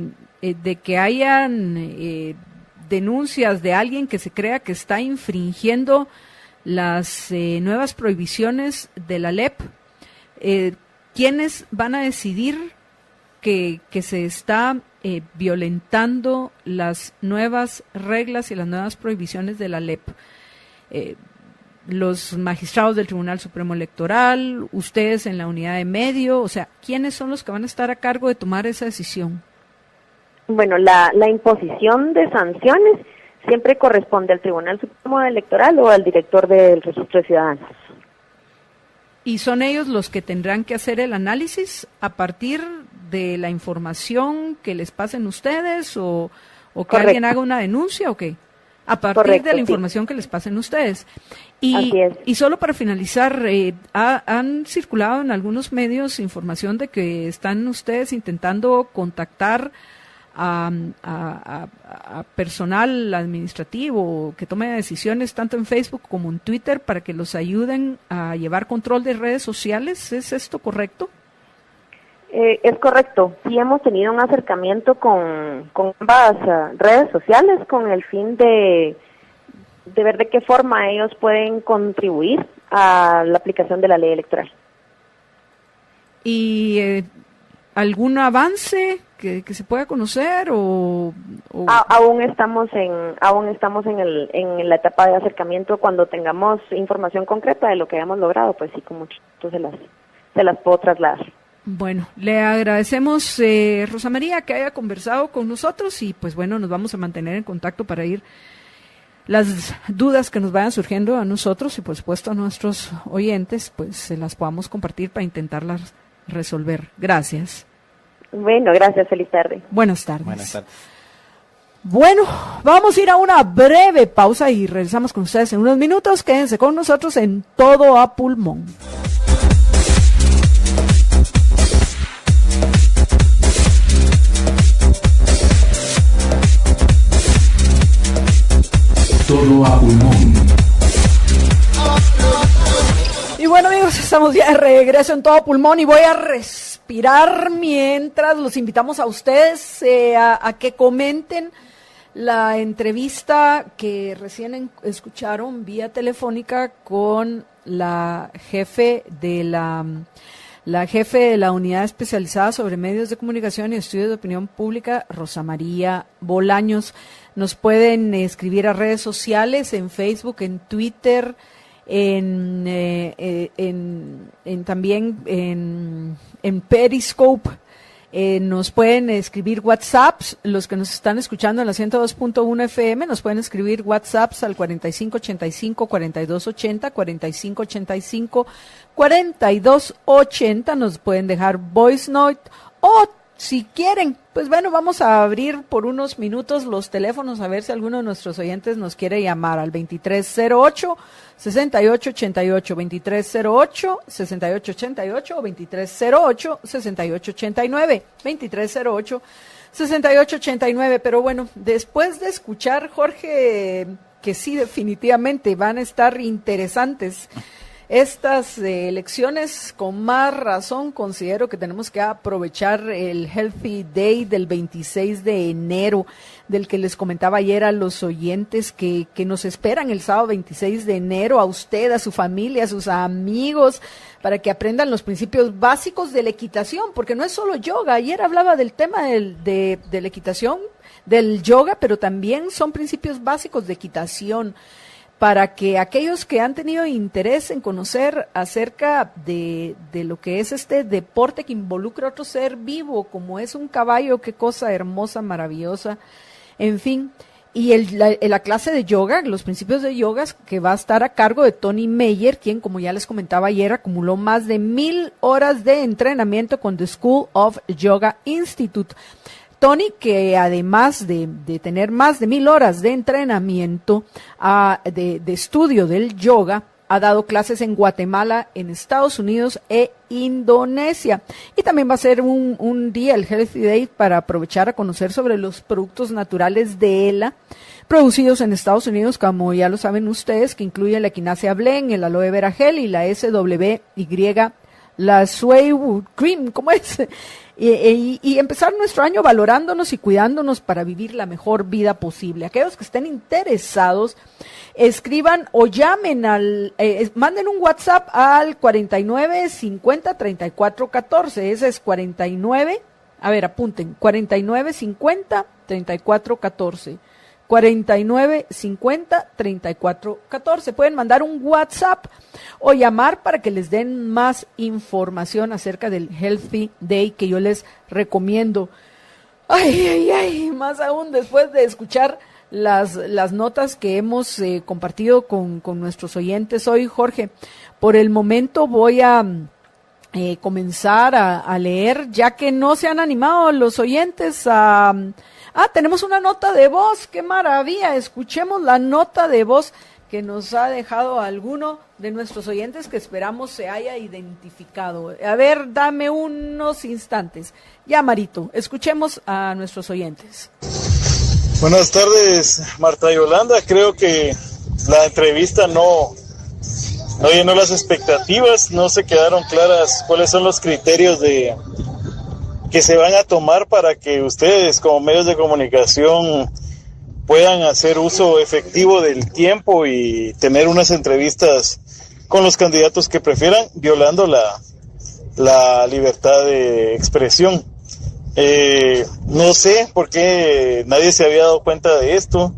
hayan denuncias de alguien que se crea que está infringiendo las nuevas prohibiciones de la LEP, ¿quiénes van a decidir que se está violentando las nuevas reglas y las nuevas prohibiciones de la LEP? Los magistrados del Tribunal Supremo Electoral, ustedes en la unidad de medio, o sea, ¿quiénes son los que van a estar a cargo de tomar esa decisión? Bueno, la imposición de sanciones siempre corresponde al Tribunal Supremo Electoral o al director del Registro de Ciudadanos. ¿Y son ellos los que tendrán que hacer el análisis a partir de la información que les pasen ustedes o que Correcto. alguien haga una denuncia o qué? A partir Correcto, de la sí. información que les pasen ustedes. Así es. Y solo para finalizar, han circulado en algunos medios información de que están ustedes intentando contactar a personal administrativo que tome decisiones tanto en Facebook como en Twitter para que los ayuden a llevar control de redes sociales. ¿Es esto correcto? Es correcto. Sí hemos tenido un acercamiento con ambas redes sociales con el fin de ver de qué forma ellos pueden contribuir a la aplicación de la ley electoral. ¿Y algún avance que se pueda conocer o... Aún estamos en la etapa de acercamiento. Cuando tengamos información concreta de lo que hayamos logrado, pues sí, con mucho gusto se las puedo trasladar. Bueno, le agradecemos, Rosa María, que haya conversado con nosotros y pues bueno, nos vamos a mantener en contacto para ir las dudas que nos vayan surgiendo a nosotros y por supuesto a nuestros oyentes, pues se las podamos compartir para intentarlas resolver. Gracias. Bueno, gracias. Feliz tarde. Buenas tardes. Buenas tardes. Bueno, vamos a ir a una breve pausa y regresamos con ustedes en unos minutos. Quédense con nosotros en Todo a Pulmón. Todo a pulmón. Y bueno, amigos, estamos ya de regreso en Todo Pulmón y voy a respirar mientras los invitamos a ustedes a que comenten la entrevista que recién escucharon vía telefónica con la jefe de la unidad especializada sobre medios de comunicación y estudios de opinión pública, Rosa María Bolaños. Nos pueden escribir a redes sociales, en Facebook, en Twitter, también en Periscope. Nos pueden escribir WhatsApps, los que nos están escuchando en la 102.1 FM, nos pueden escribir WhatsApps al 4585-4280, 4585-4280, nos pueden dejar voice note o si quieren, pues bueno, vamos a abrir por unos minutos los teléfonos a ver si alguno de nuestros oyentes nos quiere llamar al 2308-6888, 2308-6888 o 2308-6889, 2308-6889. Pero bueno, después de escuchar, Jorge, que sí, definitivamente van a estar interesantes estas elecciones, con más razón considero que tenemos que aprovechar el Healthy Day del 26 de enero, del que les comentaba ayer a los oyentes que nos esperan el sábado 26 de enero, a usted, a su familia, a sus amigos, para que aprendan los principios básicos de la equitación, porque no es solo yoga. Ayer hablaba del tema de la equitación, del yoga, pero también son principios básicos de equitación, para que aquellos que han tenido interés en conocer acerca de lo que es este deporte que involucra a otro ser vivo, como es un caballo, qué cosa hermosa, maravillosa, en fin, y la clase de yoga, los principios de yoga, que va a estar a cargo de Tony Meyer, quien, como ya les comentaba ayer, acumuló más de 1,000 horas de entrenamiento con The School of Yoga Institute. Tony, que además de tener más de 1,000 horas de entrenamiento, de estudio del yoga, ha dado clases en Guatemala, en Estados Unidos e Indonesia. Y también va a ser un día, el Healthy Day, para aprovechar a conocer sobre los productos naturales de ELA, producidos en Estados Unidos, como ya lo saben ustedes, que incluyen la Echinacea Blend, el Aloe Vera Gel y la SWY, la Sway Cream, ¿cómo es? Y empezar nuestro año valorándonos y cuidándonos para vivir la mejor vida posible. Aquellos que estén interesados, escriban o llamen manden un WhatsApp al 49 50 34 14. Ese es 49, a ver, apunten, 49 50 34 14. 49 50 34 14. Pueden mandar un WhatsApp o llamar para que les den más información acerca del Healthy Day que yo les recomiendo. Ay, más aún después de escuchar las notas que hemos compartido con nuestros oyentes hoy, Jorge. Por el momento voy a comenzar a leer, ya que no se han animado los oyentes a... tenemos una nota de voz, qué maravilla, escuchemos la nota de voz que nos ha dejado alguno de nuestros oyentes que esperamos se haya identificado. A ver, dame unos instantes. Ya, Marito, escuchemos a nuestros oyentes. Buenas tardes, Marta Yolanda. Creo que la entrevista no llenó las expectativas, no se quedaron claras cuáles son los criterios que se van a tomar para que ustedes como medios de comunicación puedan hacer uso efectivo del tiempo y tener unas entrevistas con los candidatos que prefieran, violando la libertad de expresión. No sé por qué nadie se había dado cuenta de esto,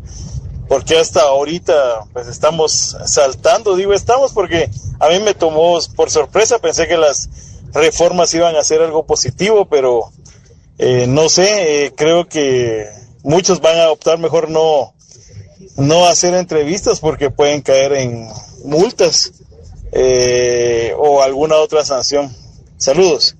porque hasta ahorita pues estamos saltando, digo estamos porque a mí me tomó por sorpresa, pensé que las reformas iban a ser algo positivo, pero no sé, creo que muchos van a optar mejor no hacer entrevistas porque pueden caer en multas o alguna otra sanción. Saludos.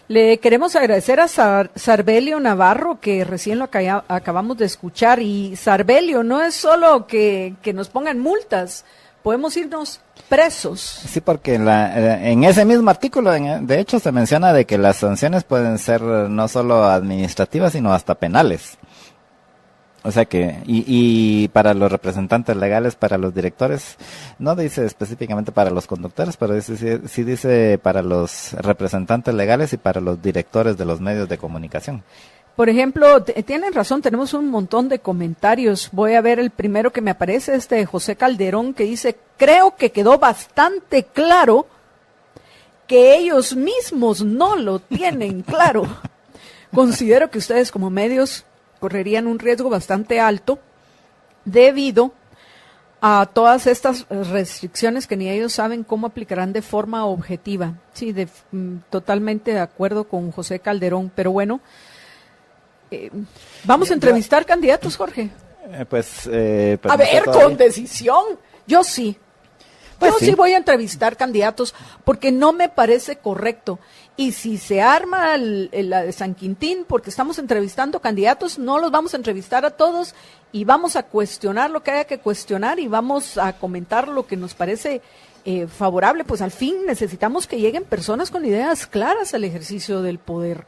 Le queremos agradecer a Sarbelio Navarro, que recién lo acabamos de escuchar, y Sarbelio, no es solo que nos pongan multas, podemos irnos presos. Sí, porque en ese mismo artículo, de hecho, se menciona de que las sanciones pueden ser no solo administrativas, sino hasta penales. O sea que, y para los representantes legales, para los directores, no dice específicamente para los conductores, pero sí dice para los representantes legales y para los directores de los medios de comunicación. Por ejemplo, tienen razón, tenemos un montón de comentarios. Voy a ver el primero que me aparece, de José Calderón, que dice: creo que quedó bastante claro que ellos mismos no lo tienen claro. Considero que ustedes como medios correrían un riesgo bastante alto debido a todas estas restricciones que ni ellos saben cómo aplicarán de forma objetiva. Sí, totalmente de acuerdo con José Calderón, pero bueno, vamos a entrevistar candidatos, Jorge. Pues a ver, con decisión, yo sí. Pues yo sí voy a entrevistar candidatos porque no me parece correcto. Y si se arma la de San Quintín, porque estamos entrevistando candidatos, no los vamos a entrevistar a todos y vamos a cuestionar lo que haya que cuestionar y vamos a comentar lo que nos parece favorable. Pues al fin necesitamos que lleguen personas con ideas claras al ejercicio del poder.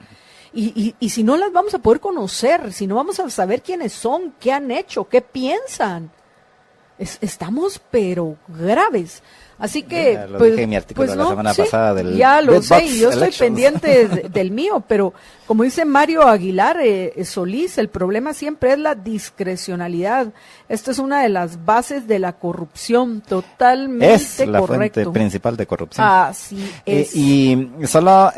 Y si no las vamos a poder conocer, si no vamos a saber quiénes son, qué han hecho, qué piensan. Estamos pero graves. Así que pues, dije en mi artículo la semana pasada del ya lo sé, y yo elections. Estoy pendiente del mío, pero como dice Mario Aguilar Solís, el problema siempre es la discrecionalidad. Esta es una de las bases de la corrupción, totalmente es la correcto. Fuente principal de corrupción. Así es. Y solo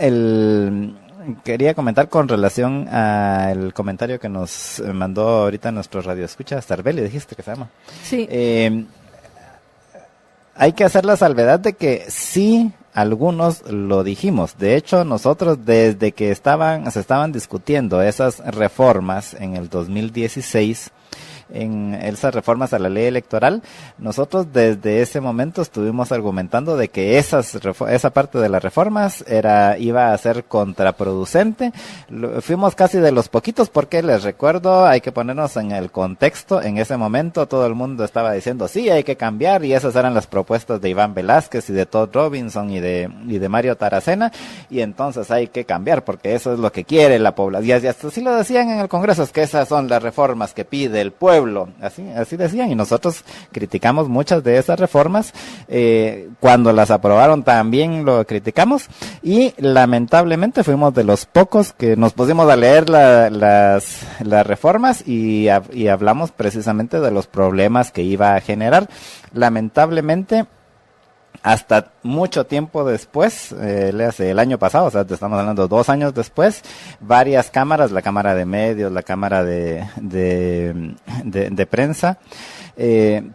quería comentar con relación al comentario que nos mandó ahorita nuestro radioescucha, Sarbelio, dijiste que se llama. Sí. Hay que hacer la salvedad de que sí, algunos lo dijimos. De hecho, nosotros desde que se estaban discutiendo esas reformas en el 2016, en esas reformas a la ley electoral, nosotros desde ese momento estuvimos argumentando de que esa parte de las reformas iba a ser contraproducente. Fuimos casi de los poquitos, porque les recuerdo, hay que ponernos en el contexto. En ese momento todo el mundo estaba diciendo sí, hay que cambiar, y esas eran las propuestas de Iván Velázquez y de Todd Robinson y de Mario Taracena, y entonces hay que cambiar porque eso es lo que quiere la población. Y hasta así lo decían en el Congreso, es que esas son las reformas que pide el pueblo, así decían, y nosotros criticamos muchas de esas reformas. Cuando las aprobaron también lo criticamos, y lamentablemente fuimos de los pocos que nos pusimos a leer las reformas y hablamos precisamente de los problemas que iba a generar. Lamentablemente, hasta mucho tiempo después, el año pasado, o sea, te estamos hablando 2 años después, varias cámaras, la Cámara de Medios, la Cámara de Prensa,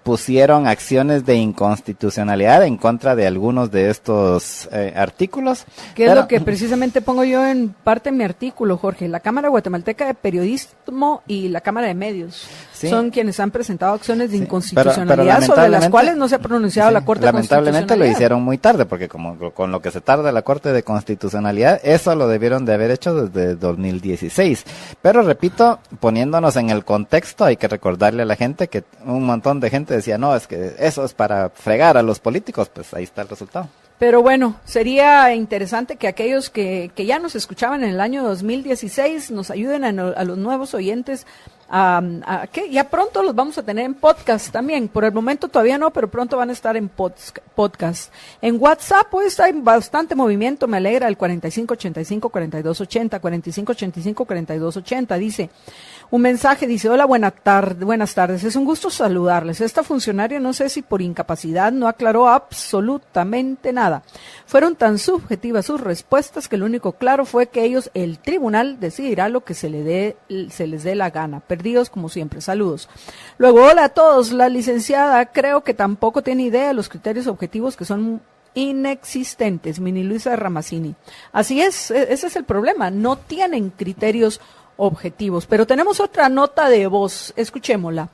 pusieron acciones de inconstitucionalidad en contra de algunos de estos artículos. Que es lo que precisamente pongo yo en parte en mi artículo, Jorge. La Cámara Guatemalteca de Periodismo y la Cámara de Medios son quienes han presentado acciones de inconstitucionalidad, pero sobre las cuales no se ha pronunciado la Corte de Constitucionalidad. Lamentablemente lo hicieron muy tarde, porque como con lo que se tarda la Corte de Constitucionalidad, eso lo debieron de haber hecho desde 2016. Pero repito, poniéndonos en el contexto, hay que recordarle a la gente que un montón de gente decía, no, es que eso es para fregar a los políticos, pues ahí está el resultado. Pero bueno, sería interesante que aquellos que ya nos escuchaban en el año 2016 nos ayuden a los nuevos oyentes que ya pronto los vamos a tener en podcast también. Por el momento todavía no, pero pronto van a estar en podcast. En WhatsApp pues hay bastante movimiento, me alegra, el 4585-4280, 4585-4280, dice un mensaje, dice, hola, buenas tardes, es un gusto saludarles. Esta funcionaria, no sé si por incapacidad, no aclaró absolutamente nada. Fueron tan subjetivas sus respuestas que lo único claro fue que el tribunal decidirá lo que se les dé la gana. Perdidos como siempre, saludos. Luego, hola a todos, la licenciada creo que tampoco tiene idea de los criterios objetivos que son inexistentes, Mini Luisa Ramazzini. Así es, ese es el problema, no tienen criterios objetivos. Pero tenemos otra nota de voz, escuchémosla.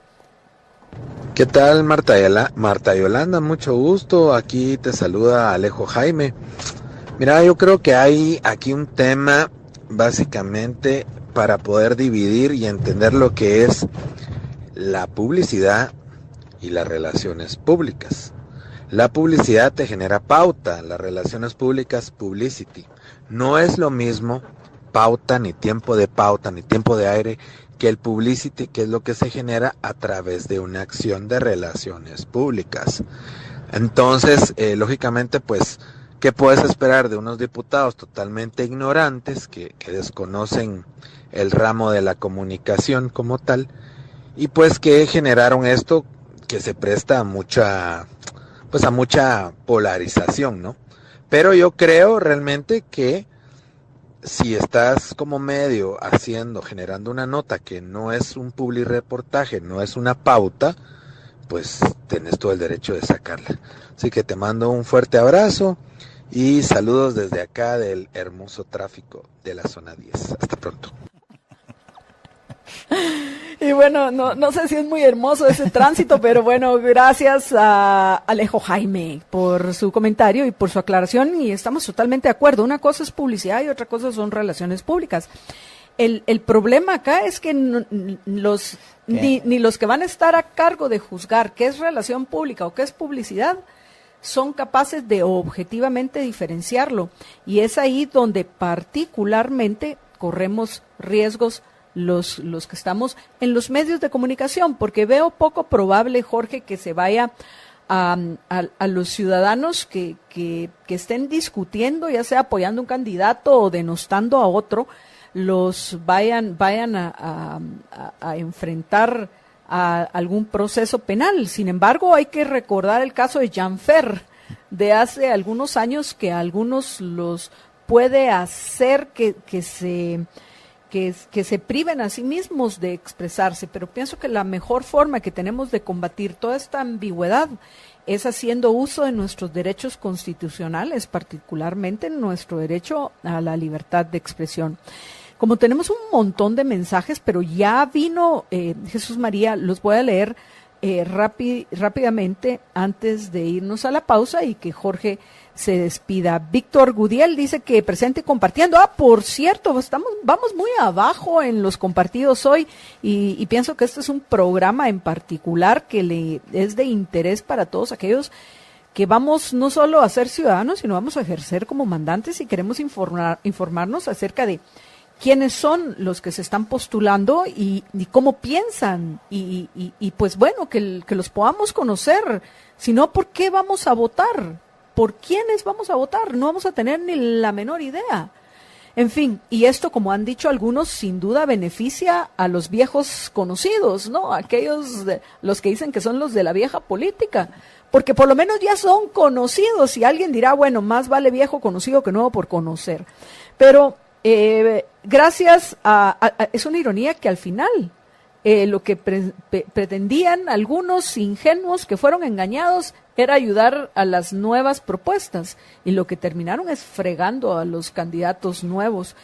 ¿Qué tal, Marta Yolanda? Mucho gusto, aquí te saluda Alejo Jaime. Mira, yo creo que hay aquí un tema básicamente para poder dividir y entender lo que es la publicidad y las relaciones públicas. La publicidad te genera pauta, las relaciones públicas, publicity. No es lo mismo pauta, ni tiempo de aire, que el publicity, que es lo que se genera a través de una acción de relaciones públicas. Entonces, lógicamente, pues, ¿qué puedes esperar de unos diputados totalmente ignorantes que desconocen el ramo de la comunicación como tal? Y pues que generaron esto que se presta a mucha polarización, ¿no? Pero yo creo realmente que si estás como medio generando una nota que no es un publireportaje, no es una pauta, pues tenés todo el derecho de sacarla. Así que te mando un fuerte abrazo y saludos desde acá del hermoso tráfico de la zona 10. Hasta pronto. Y bueno, no sé si es muy hermoso ese tránsito, pero bueno, gracias a Alejo Jaime por su comentario y por su aclaración, y estamos totalmente de acuerdo. Una cosa es publicidad y otra cosa son relaciones públicas. El problema acá es que ni los que van a estar a cargo de juzgar qué es relación pública o qué es publicidad son capaces de objetivamente diferenciarlo, y es ahí donde particularmente corremos riesgos los que estamos en los medios de comunicación, porque veo poco probable, Jorge, que se vaya a los ciudadanos que estén discutiendo, ya sea apoyando un candidato o denostando a otro, los vayan a enfrentar a algún proceso penal. Sin embargo, hay que recordar el caso de Jean Fer de hace algunos años, que a algunos los puede hacer que se priven a sí mismos de expresarse, pero pienso que la mejor forma que tenemos de combatir toda esta ambigüedad es haciendo uso de nuestros derechos constitucionales, particularmente nuestro derecho a la libertad de expresión. como tenemos un montón de mensajes, pero ya vino Jesús María, los voy a leer rápidamente antes de irnos a la pausa y que Jorge se despida. Víctor Gudiel dice que presente compartiendo. Por cierto, vamos muy abajo en los compartidos hoy y pienso que este es un programa en particular que es de interés para todos aquellos que vamos no solo a ser ciudadanos, sino vamos a ejercer como mandantes y queremos informarnos acerca de quiénes son los que se están postulando y cómo piensan y pues bueno, que los podamos conocer. Si no, ¿por qué vamos a votar? ¿Por quiénes vamos a votar? No vamos a tener ni la menor idea. En fin, y esto, como han dicho algunos, sin duda beneficia a los viejos conocidos, ¿no? Aquellos, los que dicen que son los de la vieja política, porque por lo menos ya son conocidos y alguien dirá, bueno, más vale viejo conocido que nuevo por conocer. Pero gracias es una ironía que al final lo que pretendían algunos ingenuos que fueron engañados era ayudar a las nuevas propuestas y lo que terminaron es fregando a los candidatos nuevos.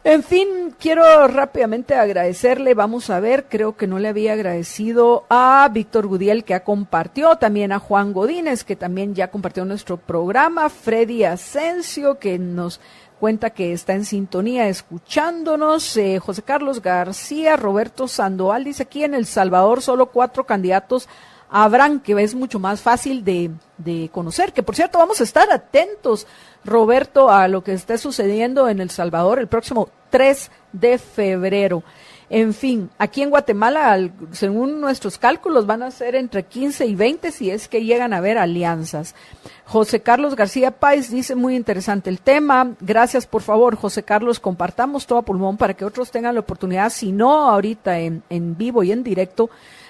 En fin, quiero rápidamente agradecerle, vamos a ver, creo que no le había agradecido a Víctor Gudiel que compartió, también a Juan Godínez que también ya compartió nuestro programa, Freddy Asensio que nos cuenta que está en sintonía escuchándonos, José Carlos García, Roberto Sandoval dice aquí en El Salvador solo 4 candidatos habrán, que es mucho más fácil de conocer, que por cierto vamos a estar atentos, Roberto, a lo que esté sucediendo en El Salvador el próximo 3 de febrero. En fin, aquí en Guatemala, según nuestros cálculos, van a ser entre 15 y 20 si es que llegan a haber alianzas. José Carlos García Páez dice, muy interesante el tema. Gracias, por favor, José Carlos, compartamos todo a pulmón para que otros tengan la oportunidad, si no ahorita en vivo y en directo,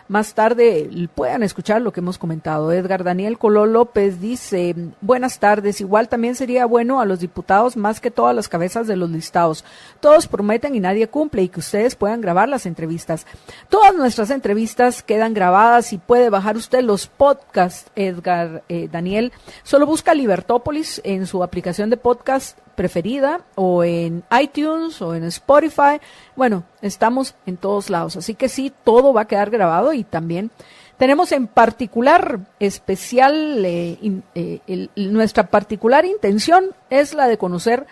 más tarde puedan escuchar lo que hemos comentado. Edgar Daniel Coló López dice, buenas tardes, igual también sería bueno a los diputados más que todas las cabezas de los listados. Todos prometen y nadie cumple y que ustedes puedan grabar las entrevistas. Todas nuestras entrevistas quedan grabadas y puede bajar usted los podcasts, Edgar Daniel. Solo busca Libertópolis en su aplicación de podcast preferida o en iTunes o en Spotify. Bueno, estamos en todos lados, así que sí, todo va a quedar grabado y también tenemos en particular especial, nuestra particular intención es la de conocer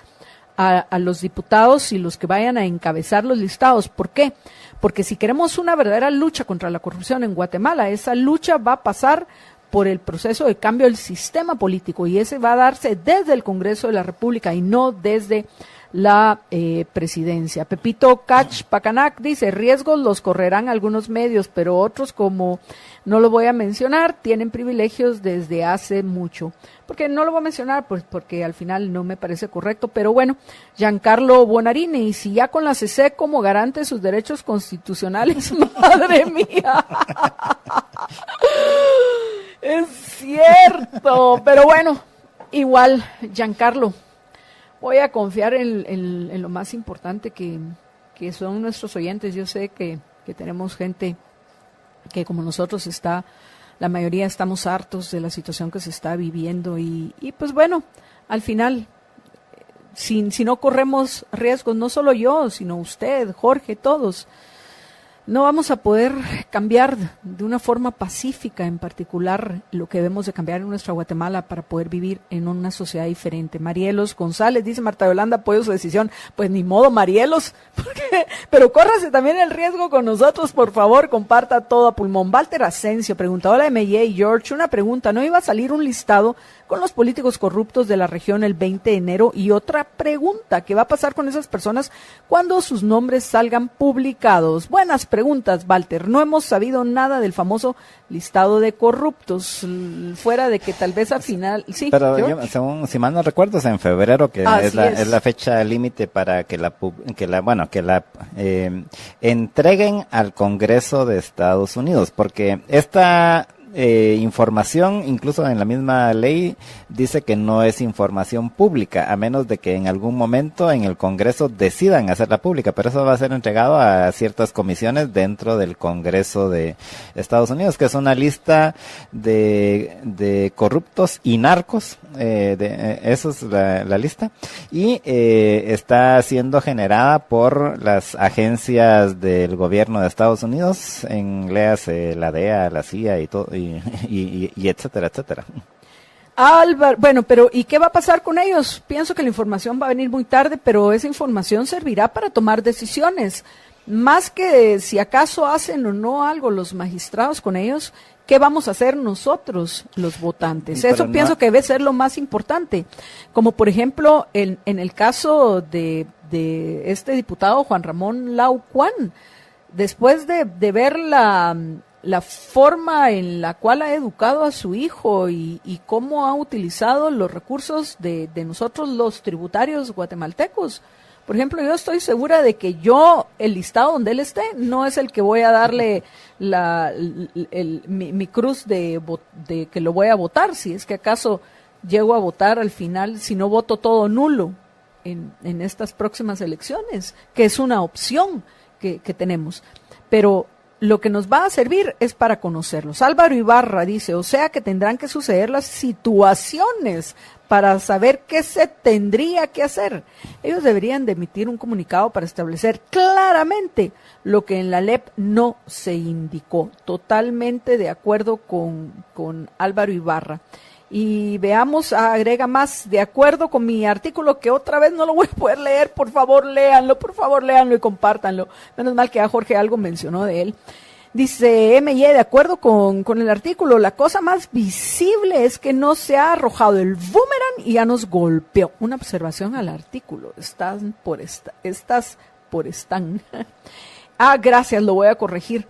a los diputados y los que vayan a encabezar los listados. ¿Por qué? Porque si queremos una verdadera lucha contra la corrupción en Guatemala, esa lucha va a pasar por el proceso de cambio del sistema político y ese va a darse desde el Congreso de la República y no desde la presidencia. Pepito Cach Pacanac dice, riesgos los correrán algunos medios, pero otros, como no lo voy a mencionar, tienen privilegios desde hace mucho. ¿Por qué no lo voy a mencionar? Pues porque al final no me parece correcto, pero bueno, Giancarlo Bonarini, y si ya con la CC como garante de sus derechos constitucionales, madre mía. Es cierto, pero bueno, igual, Giancarlo, voy a confiar en lo más importante que son nuestros oyentes. Yo sé que tenemos gente que como nosotros la mayoría estamos hartos de la situación que se está viviendo y pues bueno, al final, si no corremos riesgos, no solo yo, sino usted, Jorge, todos, no vamos a poder cambiar de una forma pacífica, en particular, lo que debemos de cambiar en nuestra Guatemala para poder vivir en una sociedad diferente. Marielos González dice, Marta Yolanda, apoyo su decisión. Pues ni modo, Marielos, pero córrase también el riesgo con nosotros, por favor, comparta todo a pulmón. Walter Asensio, preguntadora de M.J. George, una pregunta, ¿no iba a salir un listado con los políticos corruptos de la región el 20 de enero? Y otra pregunta, ¿qué va a pasar con esas personas cuando sus nombres salgan publicados? Buenas preguntas, Walter. No hemos sabido nada del famoso listado de corruptos, fuera de que tal vez al final... Sí, pero yo, según, si mal no recuerdo, es en febrero que es la fecha límite para que la entreguen al Congreso de Estados Unidos, porque información, incluso en la misma ley dice que no es información pública, a menos de que en algún momento en el Congreso decidan hacerla pública, pero eso va a ser entregado a ciertas comisiones dentro del Congreso de Estados Unidos, que es una lista de corruptos y narcos, eso es la lista, y está siendo generada por las agencias del gobierno de Estados Unidos, en léase la DEA, la CIA y todo, y etcétera, etcétera. Álvaro, bueno, pero ¿y qué va a pasar con ellos? Pienso que la información va a venir muy tarde, pero esa información servirá para tomar decisiones. Más que si acaso hacen o no algo los magistrados con ellos, ¿qué vamos a hacer nosotros, los votantes? Pero eso no, pienso que debe ser lo más importante. Como por ejemplo, en el caso de este diputado Juan Ramón Laucuán, después de ver la forma en la cual ha educado a su hijo y cómo ha utilizado los recursos de nosotros los tributarios guatemaltecos. Por ejemplo, yo estoy segura de que el listado donde él esté, no es el que voy a darle mi cruz de que lo voy a votar, si es que acaso llego a votar al final, si no voto todo nulo en estas próximas elecciones, que es una opción que tenemos. Pero lo que nos va a servir es para conocerlos. Álvaro Ibarra dice, o sea que tendrán que suceder las situaciones para saber qué se tendría que hacer. Ellos deberían de emitir un comunicado para establecer claramente lo que en la LEP no se indicó. Totalmente de acuerdo con Álvaro Ibarra. Y veamos, agrega más, de acuerdo con mi artículo que otra vez no lo voy a poder leer, por favor léanlo y compártanlo. Menos mal que a Jorge algo mencionó de él. Dice M.Y., de acuerdo con el artículo, la cosa más visible es que no se ha arrojado el boomerang y ya nos golpeó. Una observación al artículo, estás por están. Gracias, lo voy a corregir.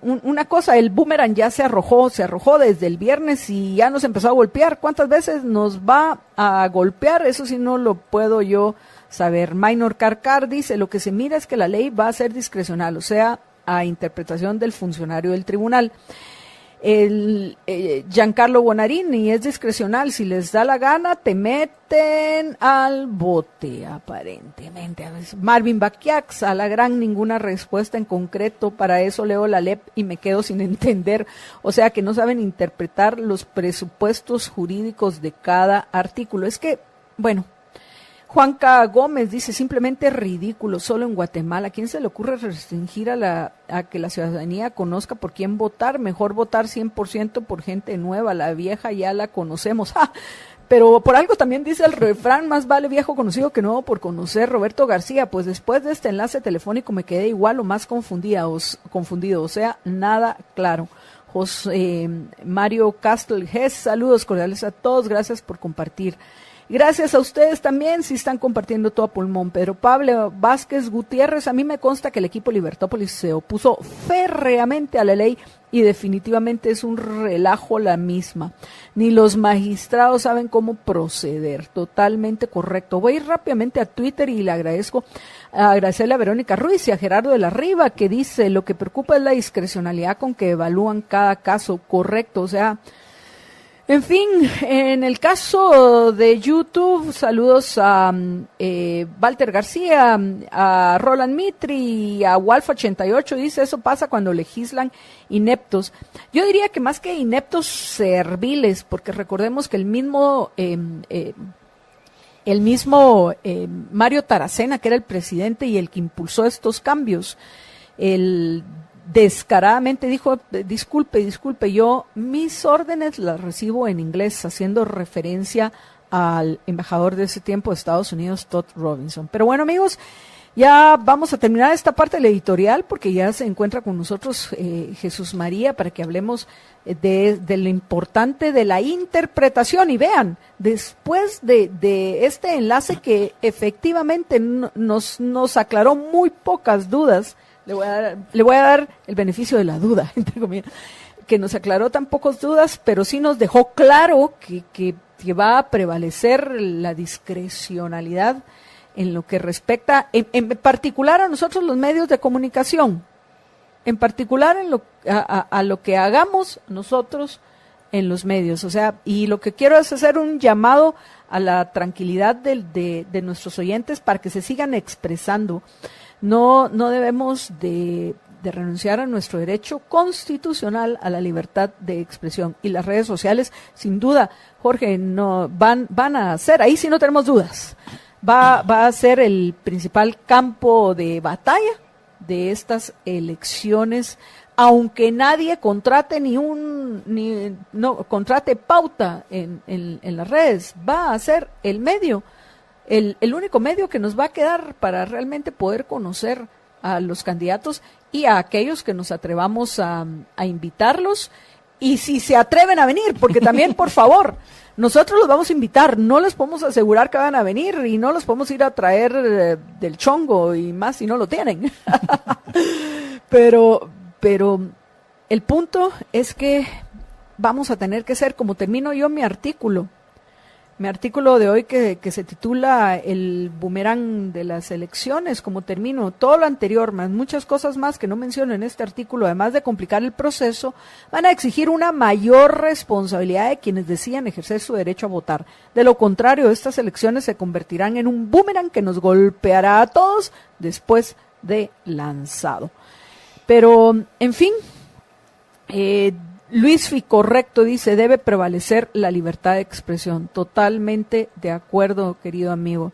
Una cosa, el boomerang ya se arrojó desde el viernes y ya nos empezó a golpear. ¿Cuántas veces nos va a golpear? Eso sí no lo puedo yo saber. Minor Carcar dice, lo que se mira es que la ley va a ser discrecional, o sea, a interpretación del funcionario del tribunal. Giancarlo Bonarini, es discrecional, si les da la gana te meten al bote, aparentemente. Marvin Baquiax, a la gran ninguna respuesta en concreto, para eso leo la LEP y me quedo sin entender, o sea que no saben interpretar los presupuestos jurídicos de cada artículo. Es que, bueno, Juanca Gómez dice, simplemente ridículo, solo en Guatemala. ¿A quién se le ocurre restringir a que la ciudadanía conozca por quién votar? Mejor votar 100% por gente nueva, la vieja ya la conocemos. Pero por algo también dice el refrán, más vale viejo conocido que nuevo por conocer. Roberto García, pues después de este enlace telefónico me quedé igual o más confundido, o sea, nada claro. Mario Castle Hess, saludos cordiales a todos, gracias por compartir. Gracias a ustedes también, si están compartiendo todo a pulmón. Pedro Pablo Vázquez Gutiérrez, a mí me consta que el equipo Libertópolis se opuso férreamente a la ley y definitivamente es un relajo la misma. Ni los magistrados saben cómo proceder. Totalmente correcto. Voy a ir rápidamente a Twitter y le agradezco a Graciela Verónica Ruiz y a Gerardo de la Riva, que dice, lo que preocupa es la discrecionalidad con que evalúan cada caso. Correcto, o sea... En fin, en el caso de YouTube, saludos a Walter García, a Roland Mitri y a Walf88, dice, eso pasa cuando legislan ineptos. Yo diría que más que ineptos, serviles, porque recordemos que el mismo Mario Taracena, que era el presidente y el que impulsó estos cambios, descaradamente dijo, disculpe, yo mis órdenes las recibo en inglés, haciendo referencia al embajador de ese tiempo de Estados Unidos, Todd Robinson. Pero bueno, amigos, ya vamos a terminar esta parte de la editorial, porque ya se encuentra con nosotros Jesús María para que hablemos de lo importante de la interpretación. Y vean, después de este enlace que efectivamente nos aclaró muy pocas dudas, le voy a dar el beneficio de la duda, entre comillas, que nos aclaró tan pocas dudas, pero sí nos dejó claro que va a prevalecer la discrecionalidad en lo que respecta, en particular a nosotros los medios de comunicación. en particular a lo que hagamos nosotros en los medios. O sea, y lo que quiero es hacer un llamado a la tranquilidad de nuestros oyentes para que se sigan expresando. No debemos de renunciar a nuestro derecho constitucional a la libertad de expresión. Y las redes sociales, sin duda, Jorge, no van a ser, ahí sí no tenemos dudas, va a ser el principal campo de batalla de estas elecciones, aunque nadie contrate contrate pauta en las redes. Va a ser el medio, el único medio que nos va a quedar para realmente poder conocer a los candidatos y a aquellos que nos atrevamos a invitarlos, y si se atreven a venir, porque también, por favor, nosotros los vamos a invitar, no les podemos asegurar que van a venir y no los podemos ir a traer del chongo y más si no lo tienen. pero el punto es que vamos a tener que ser, como termino yo mi artículo de hoy que se titula El boomerang de las elecciones, como termino todo lo anterior, más muchas cosas más que no menciono en este artículo, además de complicar el proceso, van a exigir una mayor responsabilidad de quienes decidan ejercer su derecho a votar. De lo contrario, estas elecciones se convertirán en un boomerang que nos golpeará a todos después de lanzado. Pero, en fin, Luis Ficorrecto dice, debe prevalecer la libertad de expresión. Totalmente de acuerdo, querido amigo.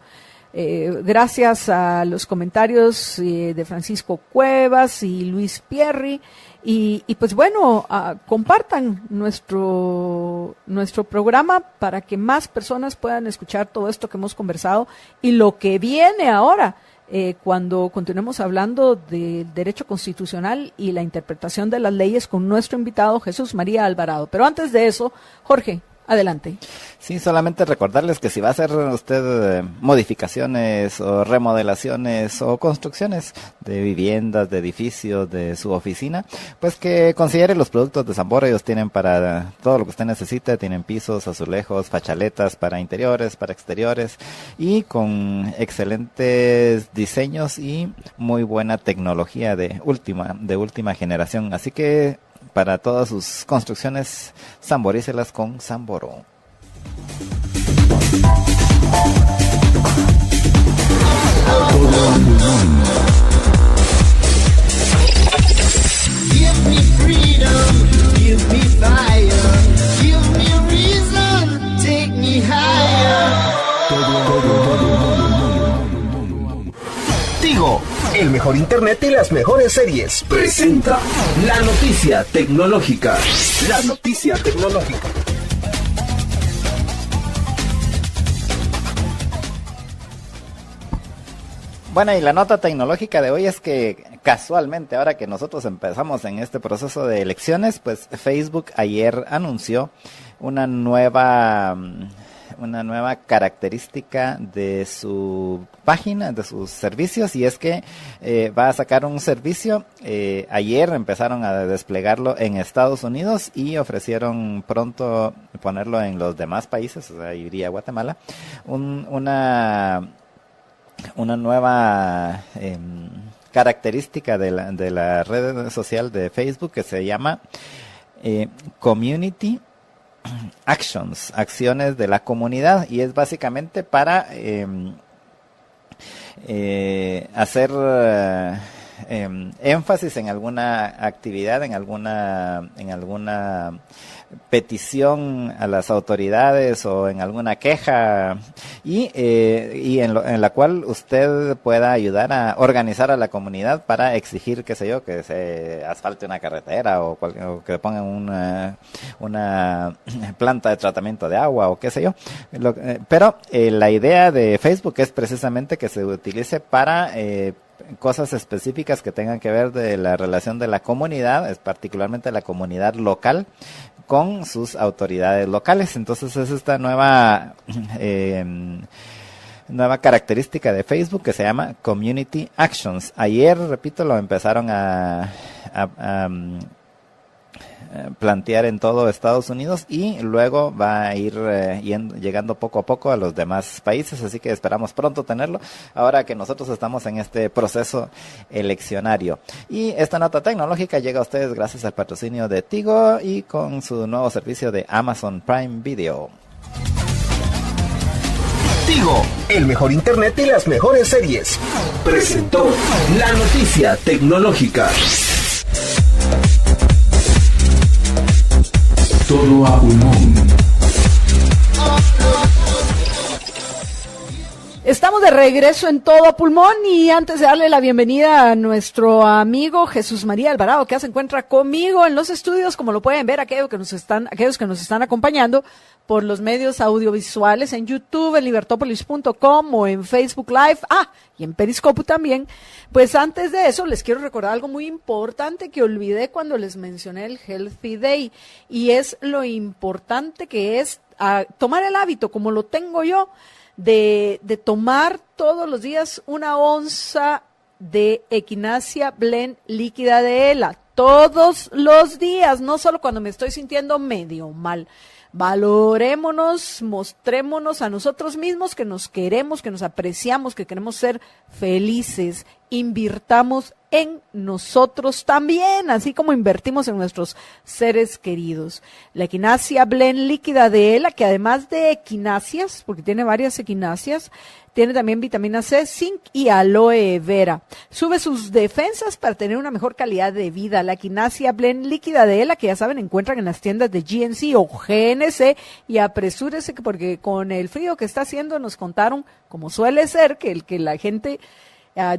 Gracias a los comentarios de Francisco Cuevas y Luis Pierri. Y pues bueno, compartan nuestro programa para que más personas puedan escuchar todo esto que hemos conversado y lo que viene ahora. Cuando continuemos hablando del derecho constitucional y la interpretación de las leyes con nuestro invitado Jesús María Alvarado. Pero antes de eso, Jorge, adelante. Sí, solamente recordarles que si va a hacer usted modificaciones o remodelaciones o construcciones de viviendas, de edificios, de su oficina, pues que considere los productos de Sambora. Ellos tienen para todo lo que usted necesita, tienen pisos, azulejos, fachaletas para interiores, para exteriores, y con excelentes diseños y muy buena tecnología de última generación. Así que para todas sus construcciones, samborícelas con Samboro. Give me freedom, give me fire, give me reason, take me higher. Tigo, el mejor internet y las mejores series, presenta la noticia tecnológica. La noticia tecnológica. Bueno, y la nota tecnológica de hoy es que casualmente, ahora que nosotros empezamos en este proceso de elecciones, pues Facebook ayer anunció una nueva característica de su página, de sus servicios, y es que va a sacar un servicio. Ayer empezaron a desplegarlo en Estados Unidos y ofrecieron pronto ponerlo en los demás países, o sea, iría a Guatemala, una nueva característica de la red social de Facebook que se llama Community Actions, acciones de la comunidad, y es básicamente para hacer énfasis en alguna actividad, en alguna petición a las autoridades o en alguna queja, y en la cual usted pueda ayudar a organizar a la comunidad para exigir, qué sé yo, que se asfalte una carretera o que pongan una planta de tratamiento de agua o qué sé yo. Pero la idea de Facebook es precisamente que se utilice para cosas específicas que tengan que ver de la relación de la comunidad, es particularmente la comunidad local, con sus autoridades locales. Entonces es esta nueva característica de Facebook que se llama Community Actions. Ayer, repito, lo empezaron a plantear en todo Estados Unidos y luego va a ir llegando poco a poco a los demás países, así que esperamos pronto tenerlo, ahora que nosotros estamos en este proceso eleccionario. Y esta nota tecnológica llega a ustedes gracias al patrocinio de Tigo y con su nuevo servicio de Amazon Prime Video. Tigo, el mejor internet y las mejores series. Presentó la noticia tecnológica. Todo a pulmón. Estamos de regreso en Todo a Pulmón y antes de darle la bienvenida a nuestro amigo Jesús María Alvarado, que ya se encuentra conmigo en los estudios, como lo pueden ver aquellos que nos están acompañando por los medios audiovisuales en YouTube, en libertopolis.com o en Facebook Live, y en Periscope también. Pues antes de eso les quiero recordar algo muy importante que olvidé cuando les mencioné el Healthy Day, y es lo importante que es tomar el hábito, como lo tengo yo, de tomar todos los días 1 onza de Echinacea Blend líquida de ELA, todos los días, no solo cuando me estoy sintiendo medio mal. Valorémonos, mostrémonos a nosotros mismos que nos queremos, que nos apreciamos, que queremos ser felices. Invirtamos en nosotros también, así como invertimos en nuestros seres queridos. La Echinacea Blend líquida de ELA, que además de equináceas, porque tiene varias equináceas, tiene también vitamina C, zinc y aloe vera. Sube sus defensas para tener una mejor calidad de vida. La Echinacea Blend líquida de ELA, que ya saben, encuentran en las tiendas de GNC o GNC, y apresúrese porque con el frío que está haciendo nos contaron, como suele ser, que la gente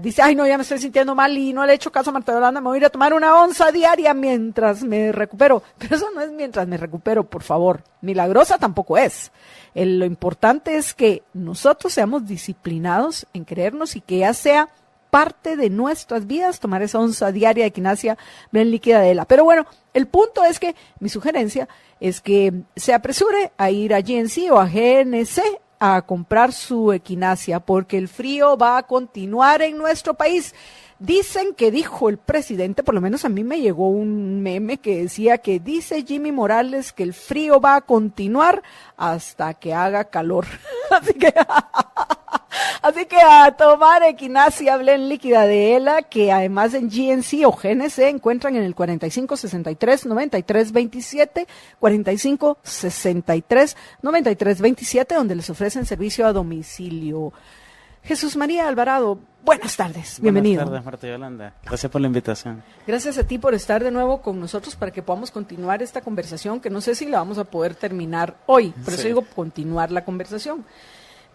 dice, ay no, ya me estoy sintiendo mal y no le he hecho caso a Marta Yolanda, me voy a ir a tomar 1 onza diaria mientras me recupero. Pero eso no es mientras me recupero, por favor. Milagrosa tampoco es. Lo importante es que nosotros seamos disciplinados en querernos y que ya sea parte de nuestras vidas tomar esa 1 onza diaria de Echinacea Blend líquida de ELA. Pero bueno, el punto es que mi sugerencia es que se apresure a ir a GNC o a GNC a comprar su Echinacea, porque el frío va a continuar en nuestro país. Dicen que dijo el presidente, por lo menos a mí me llegó un meme que decía que dice Jimmy Morales que el frío va a continuar hasta que haga calor. Así que a tomar Echinacea Blend líquida de ELA, que además en GNC o GNC encuentran en el 4563-9327, 4563-9327, donde les ofrecen servicio a domicilio. Jesús María Alvarado, buenas tardes, bienvenido. Buenas tardes, Marta Yolanda. Gracias por la invitación. Gracias a ti por estar de nuevo con nosotros para que podamos continuar esta conversación, que no sé si la vamos a poder terminar hoy, por eso digo continuar la conversación.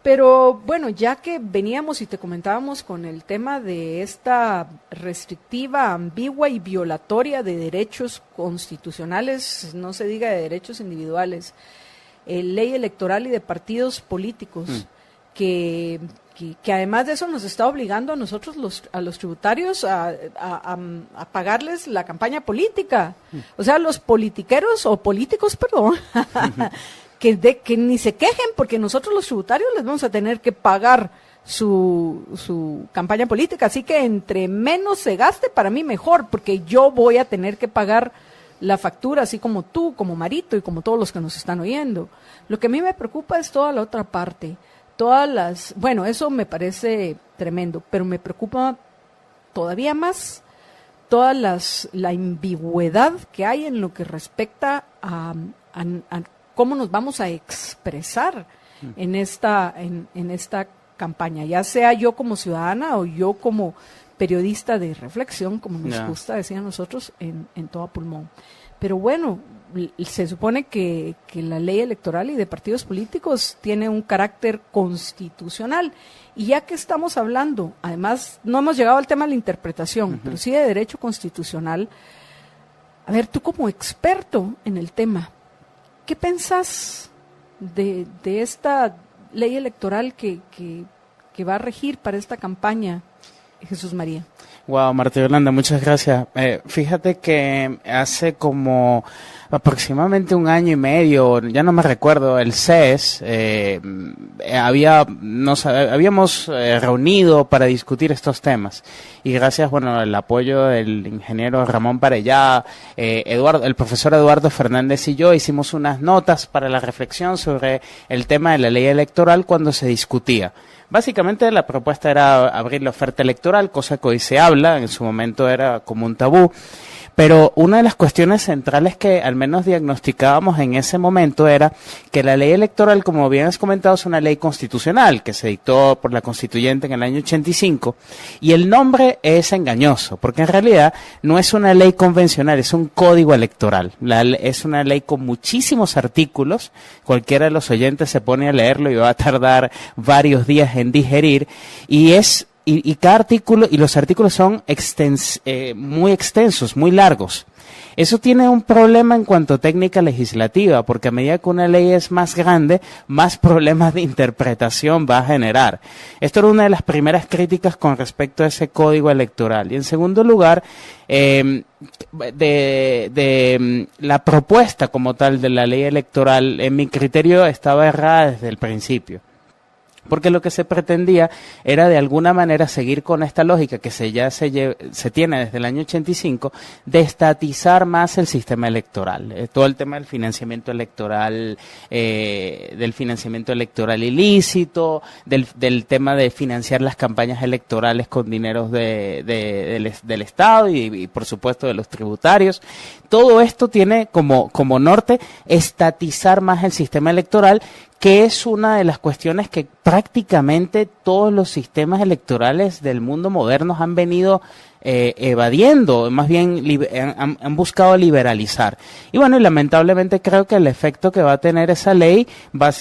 Pero bueno, ya que veníamos y te comentábamos con el tema de esta restrictiva, ambigua y violatoria de derechos constitucionales, no se diga de derechos individuales, ley electoral y de partidos políticos, que además de eso nos está obligando a nosotros a los tributarios a pagarles la campaña política. O sea, los politiqueros o políticos, perdón, que ni se quejen, porque nosotros los tributarios les vamos a tener que pagar su campaña política. Así que entre menos se gaste, para mí mejor, porque yo voy a tener que pagar la factura, así como tú, como Marito y como todos los que nos están oyendo. Lo que a mí me preocupa es toda la otra parte. Bueno, eso me parece tremendo, pero me preocupa todavía más toda la ambigüedad que hay en lo que respecta a cómo nos vamos a expresar en esta campaña, ya sea yo como ciudadana o yo como periodista de reflexión, como nos gusta decir a nosotros en Todo a Pulmón. Pero bueno, se supone que la ley electoral y de partidos políticos tiene un carácter constitucional. Y ya que estamos hablando, además no hemos llegado al tema de la interpretación, pero sí de derecho constitucional, a ver, tú como experto en el tema, ¿qué pensás de esta ley electoral que va a regir para esta campaña, Jesús María? Wow, Marta Yolanda, muchas gracias. Fíjate que hace como aproximadamente un año y medio, ya no me recuerdo, el CES, habíamos reunido para discutir estos temas. Y gracias, bueno, al apoyo del ingeniero Ramón Parellá, el profesor Eduardo Fernández y yo hicimos unas notas para la reflexión sobre el tema de la ley electoral cuando se discutía. Básicamente la propuesta era abrir la oferta electoral, cosa que hoy se habla, en su momento era como un tabú. Pero una de las cuestiones centrales que al menos diagnosticábamos en ese momento era que la ley electoral, como bien has comentado, es una ley constitucional que se dictó por la constituyente en el año 85, y el nombre es engañoso, porque en realidad no es una ley convencional, es un código electoral. Es una ley con muchísimos artículos, cualquiera de los oyentes se pone a leerlo y va a tardar varios días en digerir, y cada artículo, y los artículos son muy extensos, muy largos. Eso tiene un problema en cuanto a técnica legislativa, porque a medida que una ley es más grande, más problemas de interpretación va a generar. Esto era una de las primeras críticas con respecto a ese código electoral. Y en segundo lugar, la propuesta como tal de la ley electoral, en mi criterio, estaba errada desde el principio. Porque lo que se pretendía era de alguna manera seguir con esta lógica que se tiene desde el año 85, de estatizar más el sistema electoral. Todo el tema del financiamiento electoral ilícito, del tema de financiar las campañas electorales con dineros del Estado y por supuesto de los tributarios. Todo esto tiene como norte estatizar más el sistema electoral, que es una de las cuestiones que prácticamente todos los sistemas electorales del mundo moderno han venido evadiendo, más bien han buscado liberalizar. Y bueno, y lamentablemente creo que el efecto que va a tener esa ley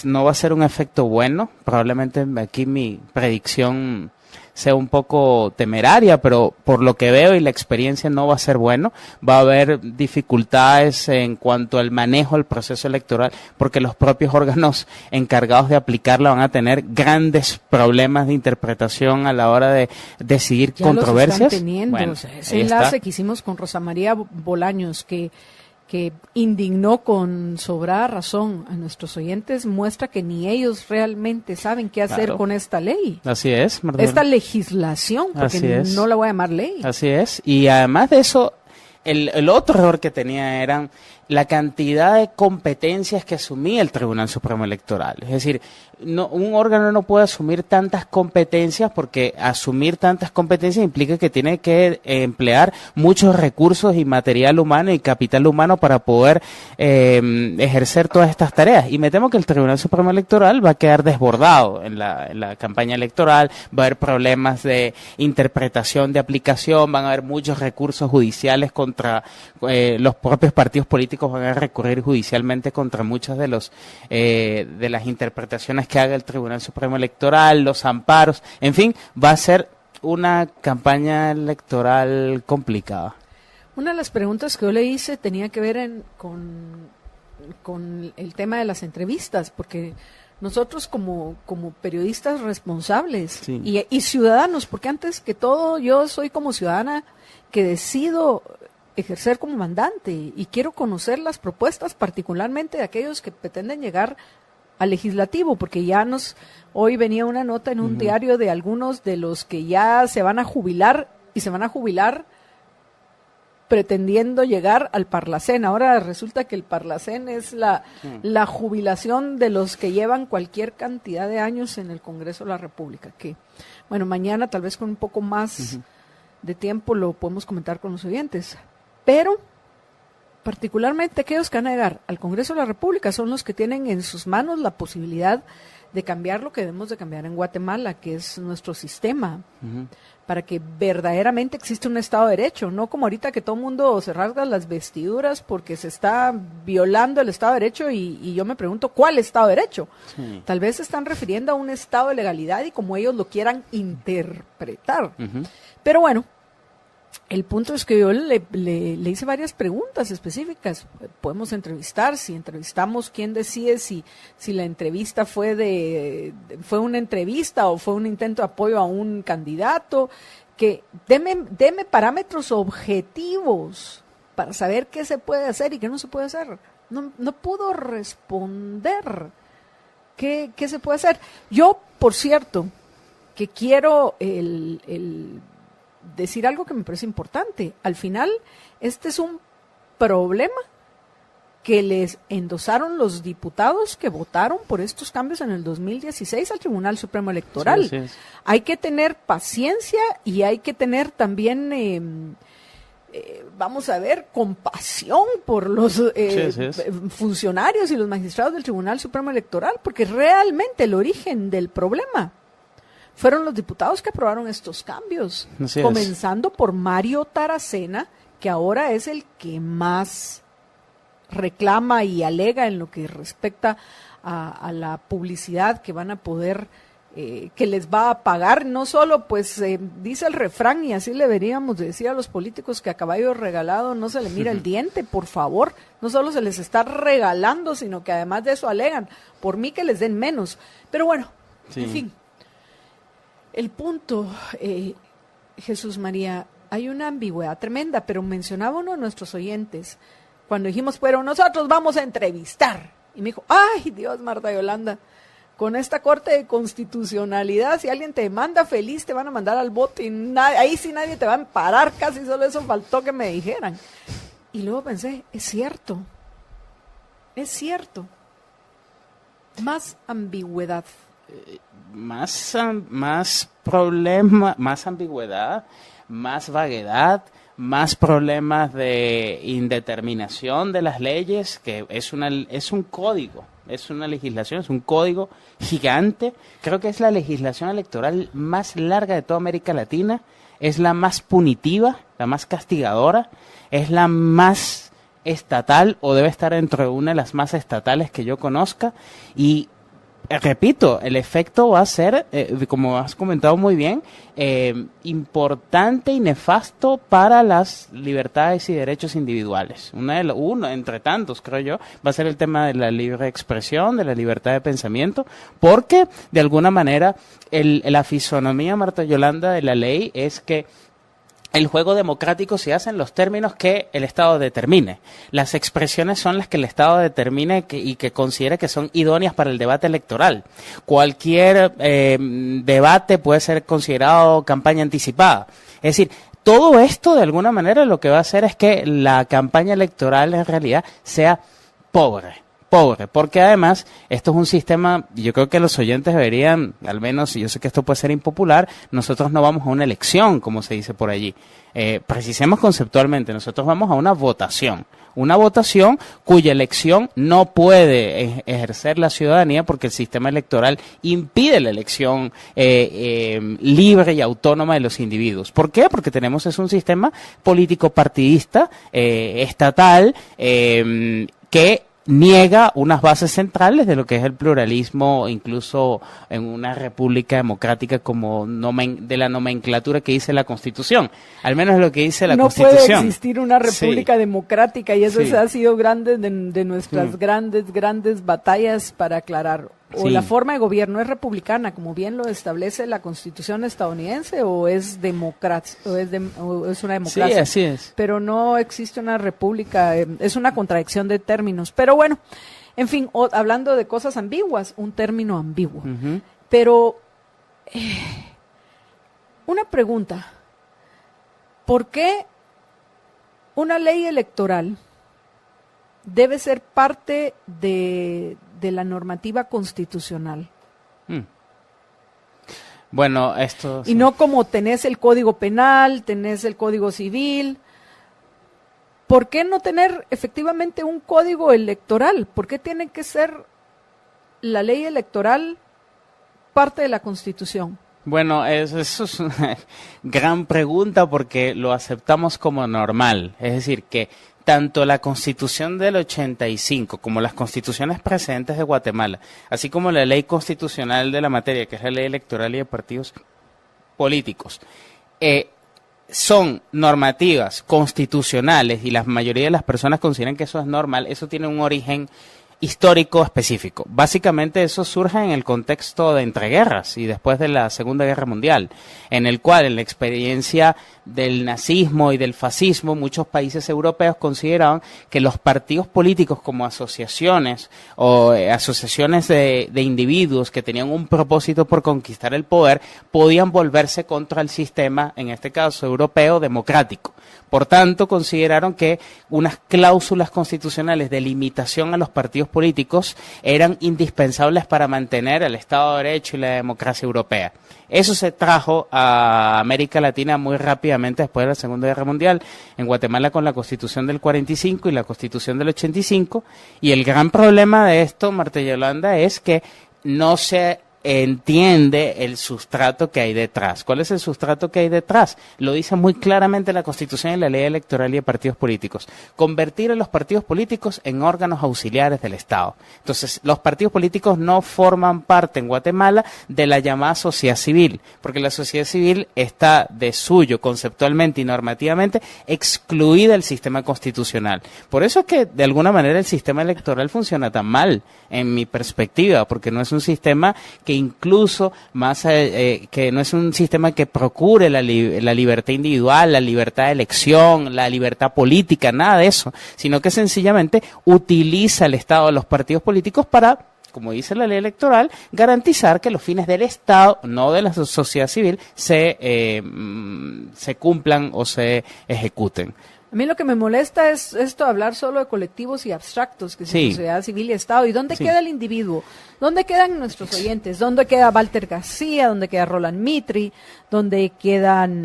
no va a ser un efecto bueno. Probablemente aquí mi predicción sea un poco temeraria, pero por lo que veo y la experiencia no va a ser bueno. Va a haber dificultades en cuanto al manejo del proceso electoral, porque los propios órganos encargados de aplicarla van a tener grandes problemas de interpretación a la hora de decidir ya controversias. Los están teniendo. Bueno, o sea, ese enlace que hicimos con Rosa María Bolaños, que indignó con sobrada razón a nuestros oyentes, muestra que ni ellos realmente saben qué hacer con esta ley. Así es, Marta. Esta legislación, porque no la voy a llamar ley. Así es, y además de eso, el otro error que tenía eran la cantidad de competencias que asumía el Tribunal Supremo Electoral. Es decir, un órgano no puede asumir tantas competencias, porque asumir tantas competencias implica que tiene que emplear muchos recursos y material humano y capital humano para poder ejercer todas estas tareas. Y me temo que el Tribunal Supremo Electoral va a quedar desbordado en la campaña electoral, va a haber problemas de interpretación, de aplicación, van a haber muchos recursos judiciales contra los propios partidos políticos, van a recurrir judicialmente contra muchas de las interpretaciones que haga el Tribunal Supremo Electoral, los amparos, en fin, va a ser una campaña electoral complicada. Una de las preguntas que yo le hice tenía que ver con el tema de las entrevistas, porque nosotros como periodistas responsables Sí. y ciudadanos, porque antes que todo yo soy como ciudadana que decido ejercer como mandante y quiero conocer las propuestas, particularmente de aquellos que pretenden llegar al legislativo, porque hoy venía una nota en un diario de algunos de los que ya se van a jubilar, y se van a jubilar pretendiendo llegar al Parlacén. Ahora resulta que el Parlacén es la jubilación de los que llevan cualquier cantidad de años en el Congreso de la República, que bueno, mañana tal vez con un poco más de tiempo lo podemos comentar con los oyentes, pero particularmente aquellos que van a llegar al Congreso de la República son los que tienen en sus manos la posibilidad de cambiar lo que debemos de cambiar en Guatemala, que es nuestro sistema, para que verdaderamente exista un Estado de Derecho, no como ahorita que todo el mundo se rasga las vestiduras porque se está violando el Estado de Derecho, y yo me pregunto, ¿cuál Estado de Derecho? Sí. Tal vez se están refiriendo a un Estado de legalidad y como ellos lo quieran interpretar. Pero bueno, el punto es que yo le hice varias preguntas específicas. Podemos entrevistar, si entrevistamos, ¿quién decide si la entrevista fue una entrevista o fue un intento de apoyo a un candidato? que deme parámetros objetivos para saber qué se puede hacer y qué no se puede hacer. No pudo responder qué se puede hacer. Yo, por cierto, que quiero el decir algo que me parece importante. Al final, este es un problema que les endosaron los diputados que votaron por estos cambios en el 2016 al Tribunal Supremo Electoral. Sí, sí. Hay que tener paciencia y hay que tener también, vamos a ver, compasión por los funcionarios y los magistrados del Tribunal Supremo Electoral, porque realmente el origen del problema fueron los diputados que aprobaron estos cambios, comenzando por Mario Taracena, que ahora es el que más reclama y alega en lo que respecta a la publicidad que van a poder, que les va a pagar, no solo, pues dice el refrán, y así le deberíamos decir a los políticos, que a caballo regalado no se le mira el diente, por favor, no solo se les está regalando, sino que además de eso alegan, por mí que les den menos, pero bueno, en fin, el punto, Jesús María, hay una ambigüedad tremenda, pero mencionaba uno de nuestros oyentes, cuando dijimos, pero nosotros vamos a entrevistar. Y me dijo, ay Dios, Marta Yolanda, con esta Corte de Constitucionalidad, si alguien te demanda feliz, te van a mandar al bote y ahí sí nadie te va a amparar, casi solo eso faltó que me dijeran. Y luego pensé, es cierto. Más ambigüedad. Más problema, más ambigüedad, más vaguedad, más problemas de indeterminación de las leyes, que es un código, es una legislación, es un código gigante. Creo que es la legislación electoral más larga de toda América Latina, es la más punitiva, la más castigadora, es la más estatal, o debe estar dentro de una de las más estatales que yo conozca, y repito, el efecto va a ser, como has comentado muy bien, importante y nefasto para las libertades y derechos individuales. Uno entre tantos, creo yo, va a ser el tema de la libre expresión, de la libertad de pensamiento, porque de alguna manera la fisonomía, Marta Yolanda, de la ley es que el juego democrático se hace en los términos que el Estado determine. Las expresiones son las que el Estado determine y que considere que son idóneas para el debate electoral. Cualquier debate puede ser considerado campaña anticipada. Es decir, todo esto de alguna manera lo que va a hacer es que la campaña electoral en realidad sea pobre, porque además esto es un sistema, yo creo que los oyentes deberían, al menos, y yo sé que esto puede ser impopular, nosotros no vamos a una elección, como se dice por allí. Precisemos conceptualmente, nosotros vamos a una votación cuya elección no puede ejercer la ciudadanía porque el sistema electoral impide la elección libre y autónoma de los individuos. ¿Por qué? Porque tenemos un sistema político partidista, estatal, que niega unas bases centrales de lo que es el pluralismo, incluso en una república democrática como de la nomenclatura que dice la Constitución, al menos lo que dice la Constitución. No puede existir una república democrática, y eso ha sido grande de nuestras grandes batallas para aclarar. O la forma de gobierno es republicana, como bien lo establece la Constitución estadounidense, o es o es una democracia. Sí, así es. Pero no existe una república, es una contradicción de términos. Pero bueno, en fin, hablando de cosas ambiguas, un término ambiguo. Uh-huh. Pero, una pregunta, ¿por qué una ley electoral debe ser parte de la normativa constitucional? Bueno, esto... Y no como tenés el Código Penal, tenés el Código Civil. ¿Por qué no tener efectivamente un código electoral? ¿Por qué tiene que ser la ley electoral parte de la Constitución? Bueno, eso es una gran pregunta, porque lo aceptamos como normal. Es decir, que tanto la Constitución del 85 como las constituciones precedentes de Guatemala, así como la ley constitucional de la materia, que es la ley electoral y de partidos políticos, son normativas constitucionales, y la mayoría de las personas consideran que eso es normal. Eso tiene un origen histórico específico. Básicamente eso surge en el contexto de entreguerras y después de la Segunda Guerra Mundial, en el cual en la experiencia del nazismo y del fascismo muchos países europeos consideraban que los partidos políticos como asociaciones o asociaciones de individuos que tenían un propósito por conquistar el poder podían volverse contra el sistema, en este caso europeo, democrático. Por tanto, consideraron que unas cláusulas constitucionales de limitación a los partidos políticos eran indispensables para mantener el Estado de Derecho y la democracia europea. Eso se trajo a América Latina muy rápidamente después de la Segunda Guerra Mundial, en Guatemala con la Constitución del 45 y la Constitución del 85, y el gran problema de esto, Marta Yolanda, es que no se entiende el sustrato que hay detrás. ¿Cuál es el sustrato que hay detrás? Lo dice muy claramente la Constitución y la Ley Electoral y de Partidos Políticos. Convertir a los partidos políticos en órganos auxiliares del Estado. Entonces, los partidos políticos no forman parte en Guatemala de la llamada sociedad civil, porque la sociedad civil está de suyo, conceptualmente y normativamente, excluida del sistema constitucional. Por eso es que, de alguna manera, el sistema electoral funciona tan mal, en mi perspectiva, porque no es un sistema que incluso que no es un sistema que procure la libertad individual, la libertad de elección, la libertad política, nada de eso, sino que sencillamente utiliza el Estado de los partidos políticos para, como dice la ley electoral, garantizar que los fines del Estado, no de la sociedad civil, se cumplan o se ejecuten. A mí lo que me molesta es esto de hablar solo de colectivos y abstractos, que es sociedad civil y Estado. ¿Y dónde queda el individuo? ¿Dónde quedan nuestros oyentes? ¿Dónde queda Walter García? ¿Dónde queda Roland Mitri? ¿Dónde quedan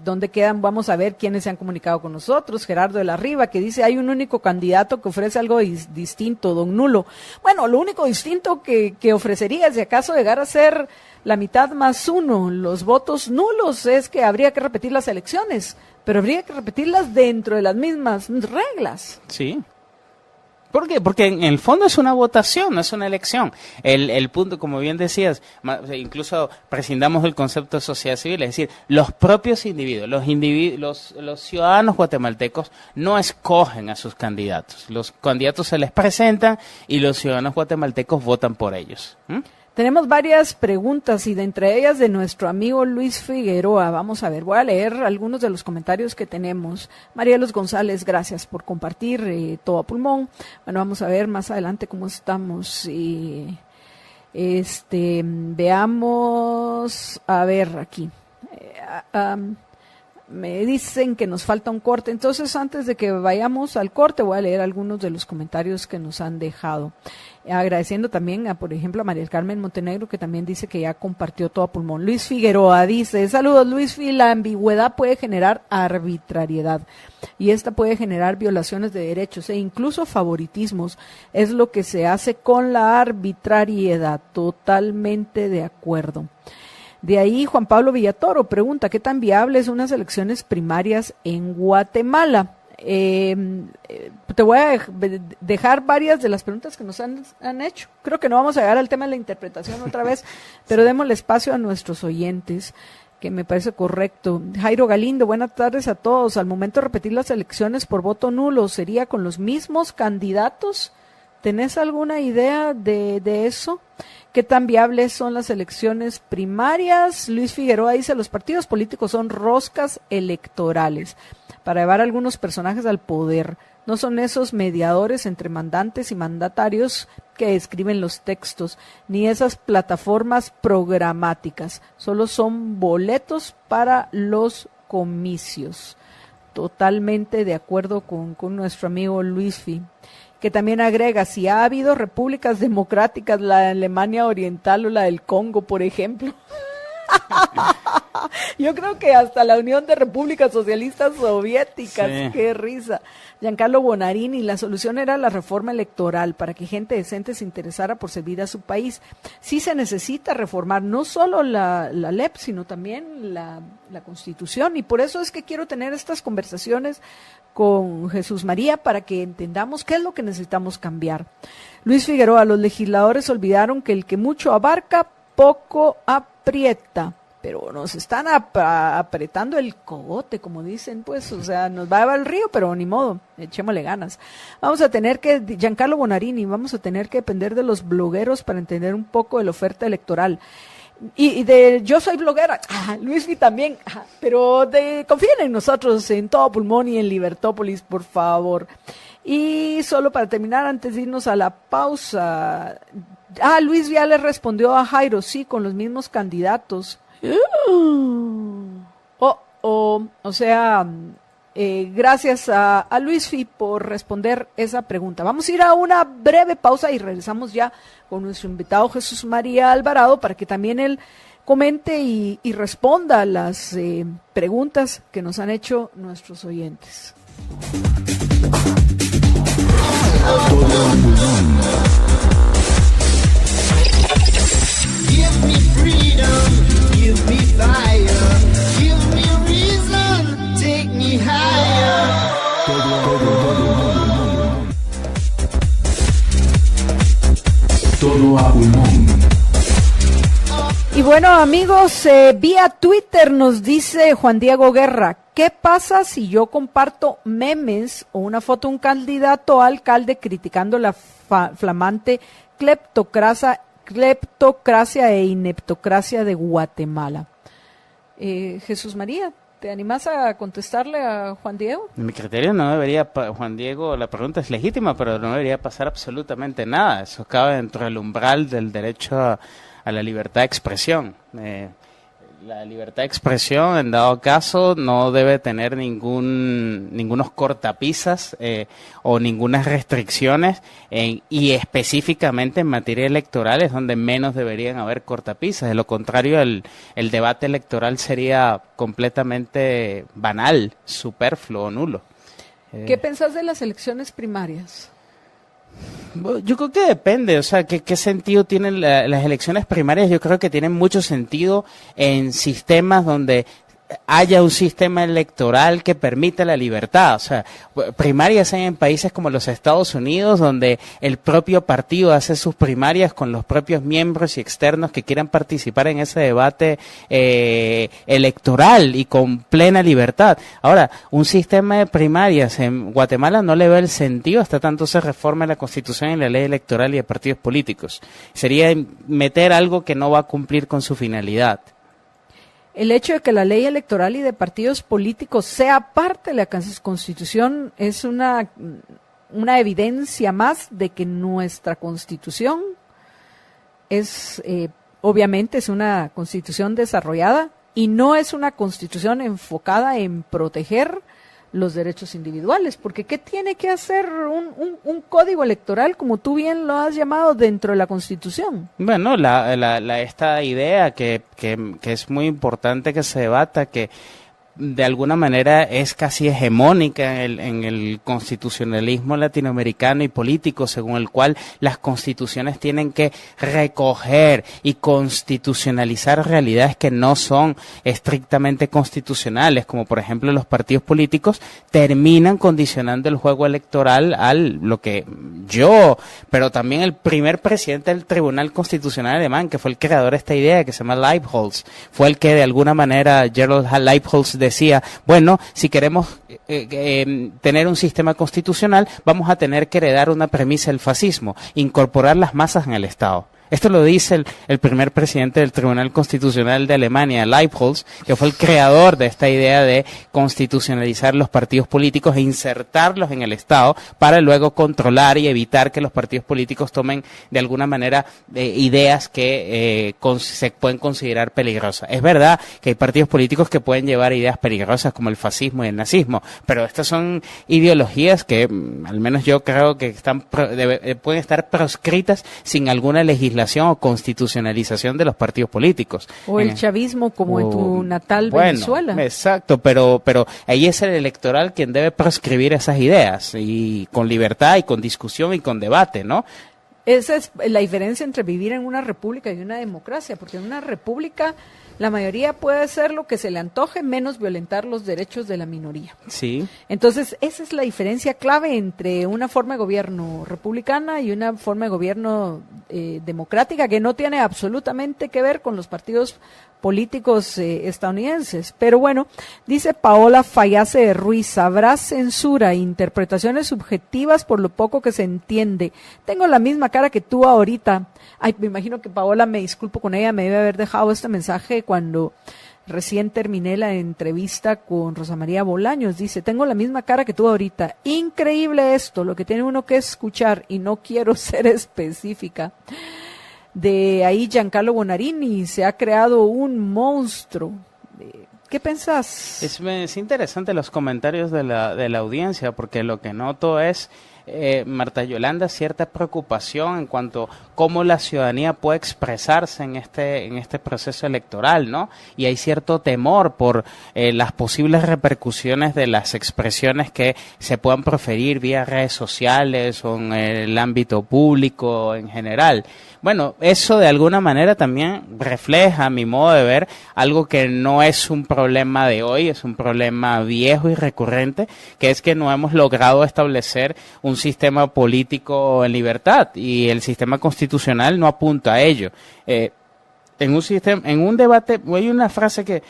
dónde quedan, vamos a ver quiénes se han comunicado con nosotros? Gerardo de la Riva, que dice, hay un único candidato que ofrece algo distinto, don Nulo. Bueno, lo único distinto que ofrecería, si acaso llegara a ser la mitad más uno, los votos nulos, es que habría que repetir las elecciones, pero habría que repetirlas dentro de las mismas reglas. Sí. ¿Por qué? Porque en el fondo es una votación, no es una elección. El punto, como bien decías, incluso prescindamos del concepto de sociedad civil, es decir, los propios individuos, los ciudadanos guatemaltecos no escogen a sus candidatos. Los candidatos se les presentan y los ciudadanos guatemaltecos votan por ellos. Tenemos varias preguntas y de entre ellas de nuestro amigo Luis Figueroa. Vamos a ver, voy a leer algunos de los comentarios que tenemos. María Luz González, gracias por compartir todo a pulmón. Bueno, vamos a ver más adelante cómo estamos. Veamos, a ver aquí. Me dicen que nos falta un corte, entonces antes de que vayamos al corte voy a leer algunos de los comentarios que nos han dejado, agradeciendo también a, por ejemplo, a María del Carmen Montenegro, que también dice que ya compartió todo a pulmón. Luis Figueroa dice, saludos Luis, la ambigüedad puede generar arbitrariedad y esta puede generar violaciones de derechos e incluso favoritismos, es lo que se hace con la arbitrariedad, totalmente de acuerdo. De ahí Juan Pablo Villatoro pregunta, ¿qué tan viables unas elecciones primarias en Guatemala? Te voy a dejar varias de las preguntas que nos han hecho. Creo que no vamos a llegar al tema de la interpretación otra vez, pero démosle espacio a nuestros oyentes, que me parece correcto. Jairo Galindo, buenas tardes a todos. Al momento de repetir las elecciones por voto nulo, ¿sería con los mismos candidatos? ¿Tenés alguna idea de eso? ¿Qué tan viables son las elecciones primarias? Luis Figueroa dice, los partidos políticos son roscas electorales para llevar a algunos personajes al poder. No son esos mediadores entre mandantes y mandatarios que escriben los textos, ni esas plataformas programáticas. Solo son boletos para los comicios. Totalmente de acuerdo con nuestro amigo Luis Fi, que también agrega, si ha habido repúblicas democráticas, la de Alemania Oriental o la del Congo, por ejemplo. Yo creo que hasta la Unión de Repúblicas Socialistas Soviéticas, sí. Qué risa. Giancarlo Bonarini, la solución era la reforma electoral para que gente decente se interesara por servir a su país. Sí se necesita reformar no solo la LEP, sino también la Constitución, y por eso es que quiero tener estas conversaciones con Jesús María para que entendamos qué es lo que necesitamos cambiar. Luis Figueroa, los legisladores olvidaron que el que mucho abarca, poco aprieta. pero nos están apretando el cogote, como dicen, pues, o sea, nos va a llevar el río, pero ni modo, echémosle ganas. Vamos a tener que, Giancarlo Bonarini, vamos a tener que depender de los blogueros para entender un poco de la oferta electoral. Y de yo soy bloguera, Luisfi también, pero confíen en nosotros, en Todo Pulmón y en Libertópolis, por favor. Y solo para terminar, antes de irnos a la pausa, Luis ya le respondió a Jairo, sí, con los mismos candidatos. Gracias a Luisfi por responder esa pregunta. Vamos a ir a una breve pausa y regresamos ya con nuestro invitado Jesús María Alvarado para que también él comente y responda a las preguntas que nos han hecho nuestros oyentes. Give me freedom, give me fire, give me reason, take me higher. Todo a pulmón. Y bueno, amigos, vía Twitter nos dice Juan Diego Guerra, ¿qué pasa si yo comparto memes o una foto de un candidato a alcalde criticando la flamante cleptocracia e ineptocracia de Guatemala? Jesús María, ¿te animas a contestarle a Juan Diego? En mi criterio no debería, Juan Diego, la pregunta es legítima, pero no debería pasar absolutamente nada. Eso cabe dentro del umbral del derecho a la libertad de expresión. La libertad de expresión, en dado caso, no debe tener ningunos cortapisas o ninguna restricciones, y específicamente en materia electoral es donde menos deberían haber cortapisas. De lo contrario, el debate electoral sería completamente banal, superfluo, nulo. ¿Qué pensás de las elecciones primarias? Yo creo que depende, o sea, ¿qué sentido tienen las elecciones primarias? Yo creo que tienen mucho sentido en sistemas donde haya un sistema electoral que permita la libertad. O sea, primarias hay en países como los Estados Unidos, donde el propio partido hace sus primarias con los propios miembros y externos que quieran participar en ese debate electoral y con plena libertad. Ahora, un sistema de primarias en Guatemala no le ve el sentido hasta tanto se reforme la Constitución y la ley electoral y de partidos políticos. Sería meter algo que no va a cumplir con su finalidad. El hecho de que la ley electoral y de partidos políticos sea parte de la Constitución es una evidencia más de que nuestra Constitución es, obviamente, es una Constitución desarrollada y no es una Constitución enfocada en proteger los derechos individuales, porque ¿qué tiene que hacer un código electoral, como tú bien lo has llamado, dentro de la Constitución? Bueno, esta idea que es muy importante que se debata, que de alguna manera es casi hegemónica en el constitucionalismo latinoamericano y político, según el cual las constituciones tienen que recoger y constitucionalizar realidades que no son estrictamente constitucionales, como por ejemplo los partidos políticos, terminan condicionando el juego electoral a lo que pero también el primer presidente del Tribunal Constitucional alemán, que fue el creador de esta idea, que se llama Leibholz, fue el que de alguna manera, Gerald Leibholz decía, bueno, si queremos tener un sistema constitucional, vamos a tener que heredar una premisa del fascismo, incorporar las masas en el Estado. Esto lo dice el primer presidente del Tribunal Constitucional de Alemania, Leibholz, que fue el creador de esta idea de constitucionalizar los partidos políticos e insertarlos en el Estado para luego controlar y evitar que los partidos políticos tomen de alguna manera ideas que se pueden considerar peligrosas. Es verdad que hay partidos políticos que pueden llevar ideas peligrosas como el fascismo y el nazismo, pero estas son ideologías que al menos yo creo que pueden estar proscritas sin alguna legislación o constitucionalización de los partidos políticos. O el chavismo, como en tu natal Venezuela. Exacto, pero ahí es el electoral quien debe proscribir esas ideas, y con libertad y con discusión y con debate, ¿no? Esa es la diferencia entre vivir en una república y una democracia, porque en una república la mayoría puede hacer lo que se le antoje, menos violentar los derechos de la minoría. Sí. Entonces, esa es la diferencia clave entre una forma de gobierno republicana y una forma de gobierno democrática, que no tiene absolutamente que ver con los partidos políticos estadounidenses. Pero bueno, dice Paola Fallase de Ruiz, habrá censura, interpretaciones subjetivas por lo poco que se entiende. Tengo la misma cara que tú ahorita. Ay, me imagino que Paola, me disculpo con ella, me debe haber dejado este mensaje cuando recién terminé la entrevista con Rosa María Bolaños. Dice, tengo la misma cara que tú ahorita. Increíble esto, lo que tiene uno que escuchar, y no quiero ser específica. De ahí Giancarlo Bonarini, se ha creado un monstruo. ¿Qué pensás? Es interesante los comentarios de la audiencia, porque lo que noto es, Marta Yolanda, cierta preocupación en cuanto a cómo la ciudadanía puede expresarse en este proceso electoral, ¿no? Y hay cierto temor por las posibles repercusiones de las expresiones que se puedan proferir vía redes sociales o en el ámbito público en general. Bueno, eso de alguna manera también refleja, a mi modo de ver, algo que no es un problema de hoy, es un problema viejo y recurrente, que es que no hemos logrado establecer un sistema político en libertad, y el sistema constitucional no apunta a ello. En un debate, hay una frase que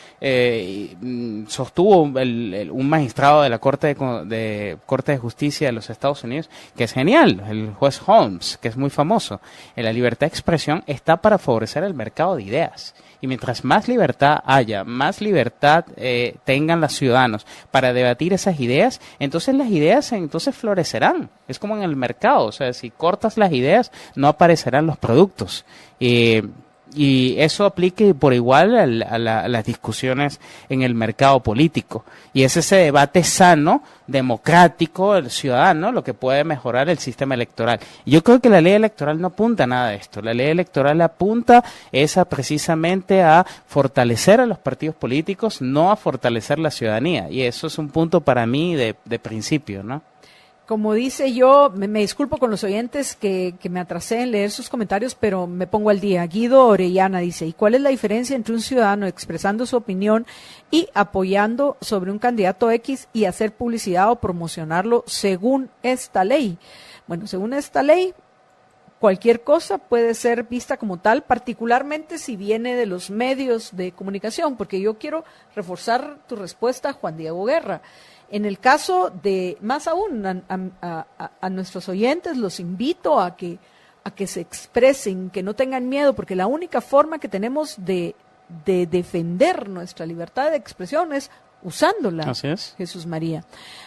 sostuvo un magistrado de la Corte de Justicia de los Estados Unidos, que es genial, el juez Holmes, que es muy famoso. La libertad de expresión está para favorecer el mercado de ideas. Y mientras más libertad haya, más libertad tengan los ciudadanos para debatir esas ideas, entonces las ideas florecerán. Es como en el mercado, o sea, si cortas las ideas, no aparecerán los productos. Y eso aplique por igual a las discusiones en el mercado político. Y es ese debate sano, democrático, el ciudadano, lo que puede mejorar el sistema electoral. Yo creo que la ley electoral no apunta a nada de esto. La ley electoral apunta precisamente a fortalecer a los partidos políticos, no a fortalecer la ciudadanía. Y eso es un punto para mí de principio, ¿no? Como dice yo, me disculpo con los oyentes que me atrasé en leer sus comentarios, pero me pongo al día. Guido Orellana dice, ¿y cuál es la diferencia entre un ciudadano expresando su opinión y apoyando sobre un candidato X y hacer publicidad o promocionarlo según esta ley? Bueno, según esta ley, cualquier cosa puede ser vista como tal, particularmente si viene de los medios de comunicación, porque yo quiero reforzar tu respuesta, Juan Diego Guerra. En el caso de, más aún, a nuestros oyentes los invito a que se expresen, que no tengan miedo, porque la única forma que tenemos de defender nuestra libertad de expresión es usándola. Así es. Jesús María.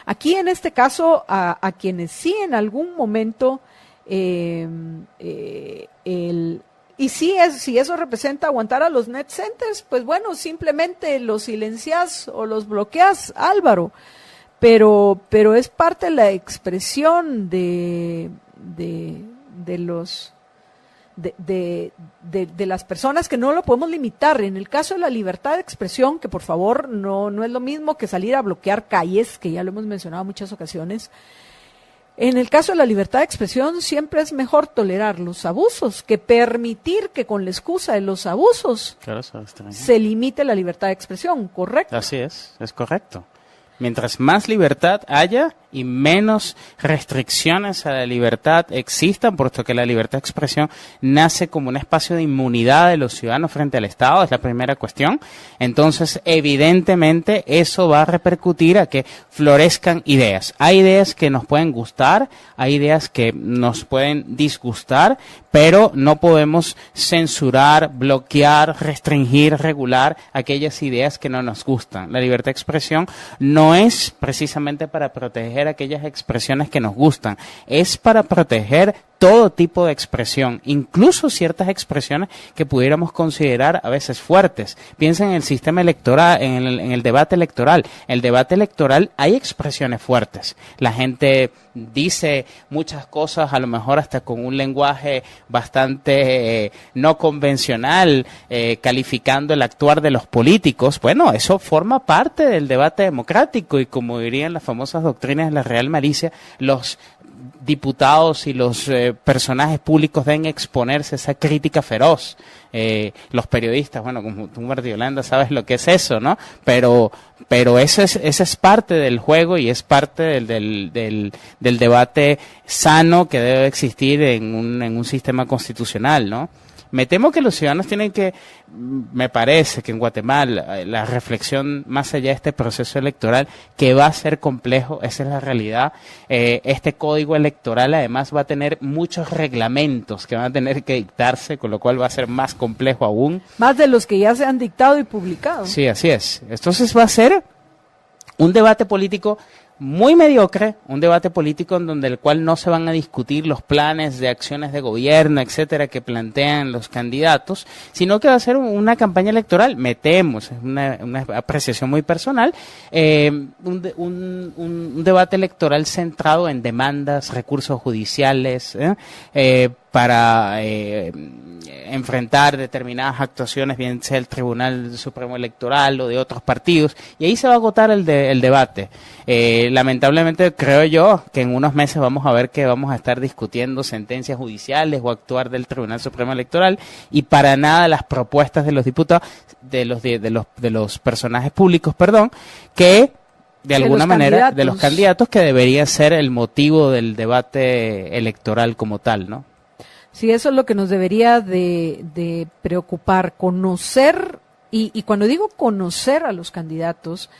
Aquí en este caso, a quienes sí en algún momento y si eso representa aguantar a los net centers, pues bueno, simplemente los silencias o los bloqueas, Álvaro. Pero es parte de la expresión de las personas, que no lo podemos limitar. En el caso de la libertad de expresión, que por favor no es lo mismo que salir a bloquear calles, que ya lo hemos mencionado en muchas ocasiones. En el caso de la libertad de expresión siempre es mejor tolerar los abusos que permitir que con la excusa de los abusos se limite la libertad de expresión, ¿correcto? Así es correcto. Mientras más libertad haya y menos restricciones a la libertad existan, puesto que la libertad de expresión nace como un espacio de inmunidad de los ciudadanos frente al Estado, es la primera cuestión. Entonces, evidentemente, eso va a repercutir a que florezcan ideas. Hay ideas que nos pueden gustar, hay ideas que nos pueden disgustar, pero no podemos censurar, bloquear, restringir, regular aquellas ideas que no nos gustan. La libertad de expresión no es precisamente para proteger aquellas expresiones que nos gustan, es para proteger todo tipo de expresión, incluso ciertas expresiones que pudiéramos considerar a veces fuertes. Piensa en el sistema electoral, en el debate electoral. El debate electoral hay expresiones fuertes. La gente dice muchas cosas, a lo mejor hasta con un lenguaje bastante no convencional, calificando el actuar de los políticos. Bueno, eso forma parte del debate democrático, y como dirían las famosas doctrinas de la Real Malicia, los diputados y los personajes públicos deben exponerse a esa crítica feroz. Los periodistas, bueno, como tú, Marta Yolanda, sabes lo que es eso, ¿no? Pero esa es parte del juego y es parte del debate sano que debe existir en un sistema constitucional, ¿no? Me temo que los ciudadanos tienen que, me parece que en Guatemala, la reflexión más allá de este proceso electoral, que va a ser complejo, esa es la realidad. Este código electoral además va a tener muchos reglamentos que van a tener que dictarse, con lo cual va a ser más complejo aún. Más de los que ya se han dictado y publicado. Sí, así es. Entonces va a ser un debate político muy mediocre, un debate político en donde el cual no se van a discutir los planes de acciones de gobierno, etcétera, que plantean los candidatos, sino que va a ser una campaña electoral, metemos, es una apreciación muy personal, un debate electoral centrado en demandas, recursos judiciales, para enfrentar determinadas actuaciones, bien sea el Tribunal Supremo Electoral o de otros partidos, y ahí se va a agotar el debate. Lamentablemente creo yo que en unos meses vamos a ver que vamos a estar discutiendo sentencias judiciales o actuar del Tribunal Supremo Electoral, y para nada las propuestas de los diputados, de los personajes públicos, que de alguna manera, de los candidatos, que debería ser el motivo del debate electoral como tal, ¿no? Sí, eso es lo que nos debería de preocupar, conocer, y cuando digo conocer a los candidatos,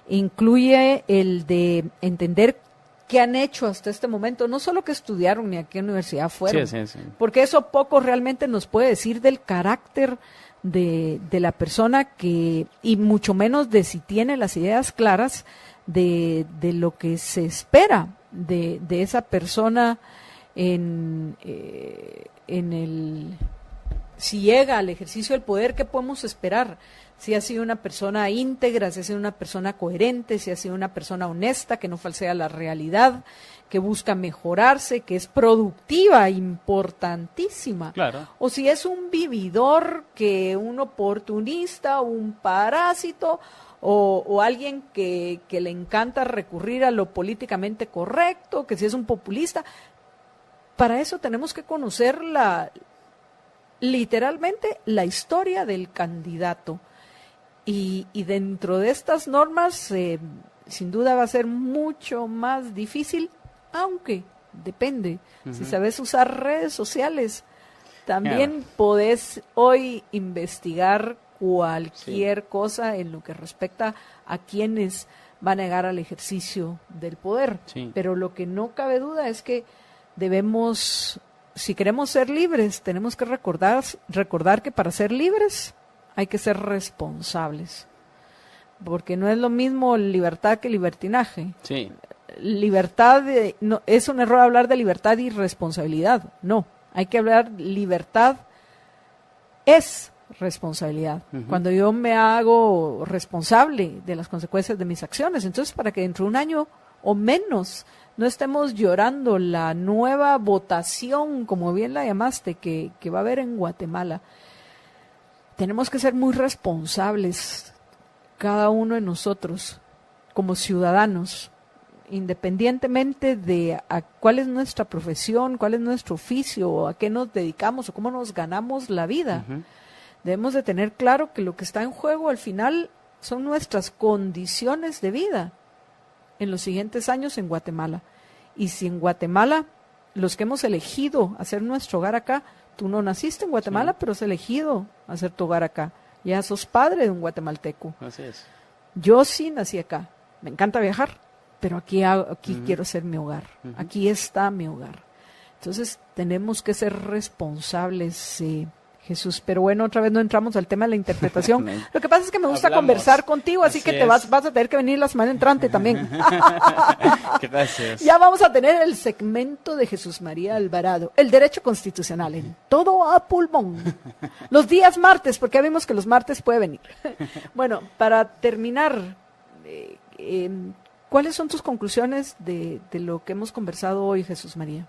incluye el de entender qué han hecho hasta este momento, no solo que estudiaron ni a qué universidad fueron, sí. porque eso poco realmente nos puede decir del carácter de la persona, y mucho menos de si tiene las ideas claras de lo que se espera de esa persona si llega al ejercicio del poder, ¿qué podemos esperar? Si ha sido una persona íntegra, si ha sido una persona coherente, si ha sido una persona honesta, que no falsea la realidad, que busca mejorarse, que es productiva, importantísima. Claro. O si es un vividor, un oportunista, un parásito, o alguien que le encanta recurrir a lo políticamente correcto, que si es un populista. Para eso tenemos que conocer literalmente la historia del candidato. Y dentro de estas normas, sin duda va a ser mucho más difícil, aunque depende. Si sabes usar redes sociales, también podés hoy investigar cualquier cosa en lo que respecta a quienes van a llegar al ejercicio del poder. Sí. Pero lo que no cabe duda es que debemos, si queremos ser libres, tenemos que recordar que para ser libres hay que ser responsables, porque no es lo mismo libertad que libertinaje. Sí. Libertad, no, es un error hablar de libertad y responsabilidad, no, hay que hablar libertad es responsabilidad. Cuando yo me hago responsable de las consecuencias de mis acciones, entonces para que dentro de un año o menos no estemos llorando la nueva votación, como bien la llamaste, que va a haber en Guatemala. Tenemos que ser muy responsables, cada uno de nosotros, como ciudadanos, independientemente de cuál es nuestra profesión, cuál es nuestro oficio, a qué nos dedicamos o cómo nos ganamos la vida. Debemos de tener claro que lo que está en juego al final son nuestras condiciones de vida en los siguientes años en Guatemala. Y si en Guatemala, los que hemos elegido hacer nuestro hogar acá, tú no naciste en Guatemala, pero has elegido hacer tu hogar acá. Ya sos padre de un guatemalteco. Así es. Yo sí nací acá. Me encanta viajar, pero aquí quiero ser mi hogar. Aquí está mi hogar. Entonces tenemos que ser responsables, Jesús. Pero bueno, otra vez no entramos al tema de la interpretación. Lo que pasa es que me gusta conversar contigo, así que vas a tener que venir la semana entrante también. Gracias. Ya vamos a tener el segmento de Jesús María Alvarado, el derecho constitucional, en todo a pulmón. Los días martes, porque ya vimos que los martes puede venir. Bueno, para terminar, ¿cuáles son tus conclusiones de lo que hemos conversado hoy, Jesús María?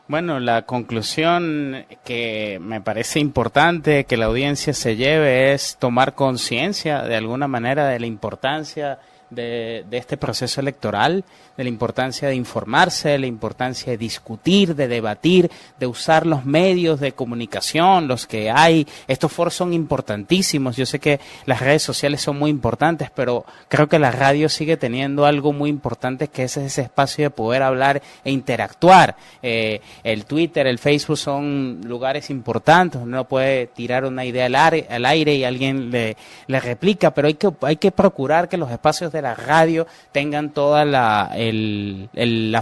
Bueno, la conclusión que me parece importante que la audiencia se lleve es tomar conciencia de alguna manera de la importancia de este proceso electoral, de la importancia de informarse, de la importancia de discutir, de debatir, de usar los medios de comunicación, los que hay. Estos foros son importantísimos. Yo sé que las redes sociales son muy importantes, pero creo que la radio sigue teniendo algo muy importante, que es ese espacio de poder hablar e interactuar. El Twitter, el Facebook son lugares importantes. Uno puede tirar una idea al aire y alguien le replica, pero hay que procurar que los espacios de la radio tengan toda la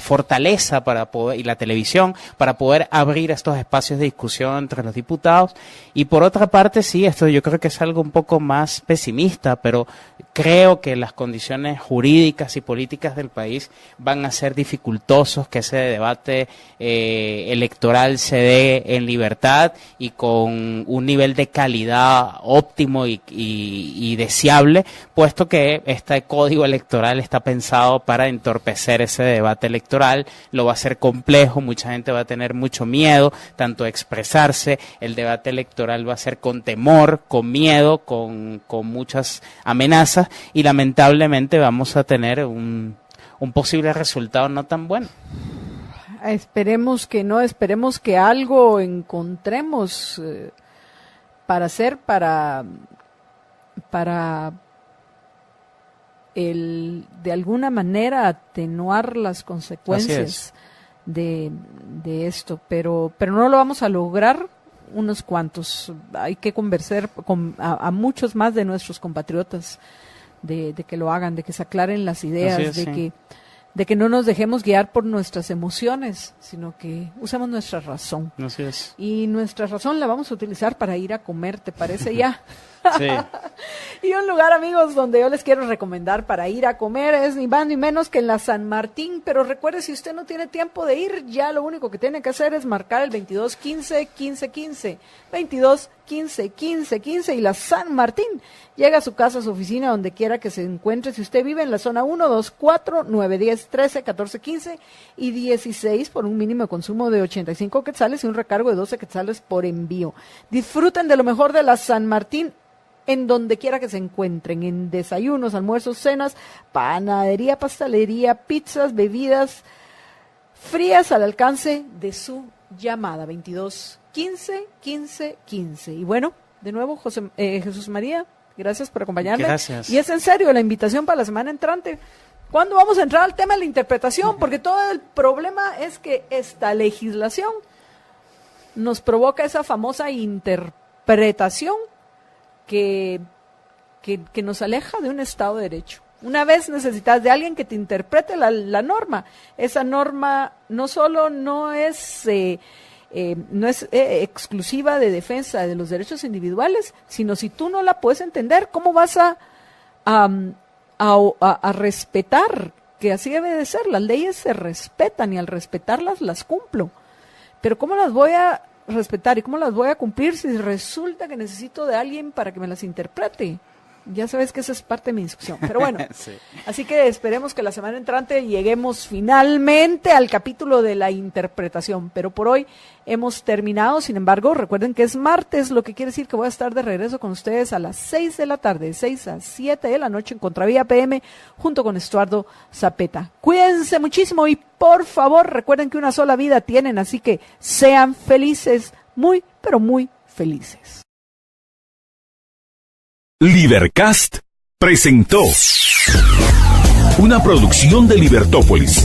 fortaleza para poder, y la televisión, para poder abrir estos espacios de discusión entre los diputados. Y por otra parte, sí, esto yo creo que es algo un poco más pesimista, pero creo que las condiciones jurídicas y políticas del país van a ser dificultosos que ese debate electoral se dé en libertad y con un nivel de calidad óptimo y deseable, puesto que este código electoral está pensado para entorpecer ese debate electoral. Lo va a hacer complejo, mucha gente va a tener mucho miedo, tanto a expresarse. El debate electoral va a ser con temor, con miedo, con muchas amenazas, y lamentablemente vamos a tener un posible resultado no tan bueno. Esperemos que no, esperemos que algo encontremos para hacer, para de alguna manera atenuar las consecuencias de esto, pero no lo vamos a lograr unos cuantos. Hay que convencer a muchos más de nuestros compatriotas de que lo hagan, de que se aclaren las ideas, de que no nos dejemos guiar por nuestras emociones, sino que usemos nuestra razón. Así es. Y nuestra razón la vamos a utilizar para ir a comer, ¿te parece ya? Sí. Y un lugar, amigos, donde yo les quiero recomendar para ir a comer es ni más ni menos que en la San Martín. Pero recuerde, si usted no tiene tiempo de ir, ya lo único que tiene que hacer es marcar el 2215-1515. 2215-1515 y la San Martín. Llega a su casa, a su oficina, donde quiera que se encuentre. Si usted vive en la zona 1, 2, 4, 9, 10, 13, 14, 15 y 16 por un mínimo de consumo de 85 quetzales y un recargo de 12 quetzales por envío. Disfruten de lo mejor de la San Martín en donde quiera que se encuentren, en desayunos, almuerzos, cenas, panadería, pastelería, pizzas, bebidas frías al alcance de su llamada. 2215-1515. Y bueno, de nuevo, Jesús María, gracias por acompañarme. Gracias. Y es en serio la invitación para la semana entrante. ¿Cuándo vamos a entrar al tema de la interpretación? Porque todo el problema es que esta legislación nos provoca esa famosa interpretación que nos aleja de un Estado de Derecho. Una vez necesitas de alguien que te interprete la norma. Esa norma no solo no es exclusiva de defensa de los derechos individuales, sino si tú no la puedes entender, ¿cómo vas a respetar? Que así debe de ser. Las leyes se respetan y al respetarlas las cumplo. Pero ¿cómo las voy a respetar y cómo las voy a cumplir si resulta que necesito de alguien para que me las interprete? Ya sabes que esa es parte de mi instrucción, pero bueno, sí. Así que esperemos que la semana entrante lleguemos finalmente al capítulo de la interpretación, pero por hoy hemos terminado. Sin embargo, recuerden que es martes, lo que quiere decir que voy a estar de regreso con ustedes a las 6 de la tarde, de 6 a 7 de la noche en Contravía PM, junto con Estuardo Zapeta. Cuídense muchísimo y por favor recuerden que una sola vida tienen, así que sean felices, muy, pero muy felices. Libercast presentó una producción de Libertópolis.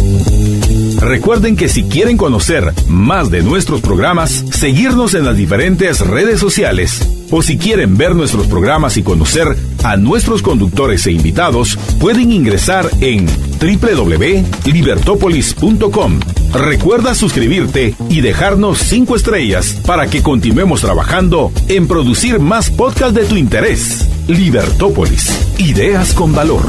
Recuerden que si quieren conocer más de nuestros programas, seguirnos en las diferentes redes sociales, o si quieren ver nuestros programas y conocer a nuestros conductores e invitados, pueden ingresar en www.libertopolis.com. Recuerda suscribirte y dejarnos 5 estrellas para que continuemos trabajando en producir más podcasts de tu interés. Libertópolis, ideas con valor.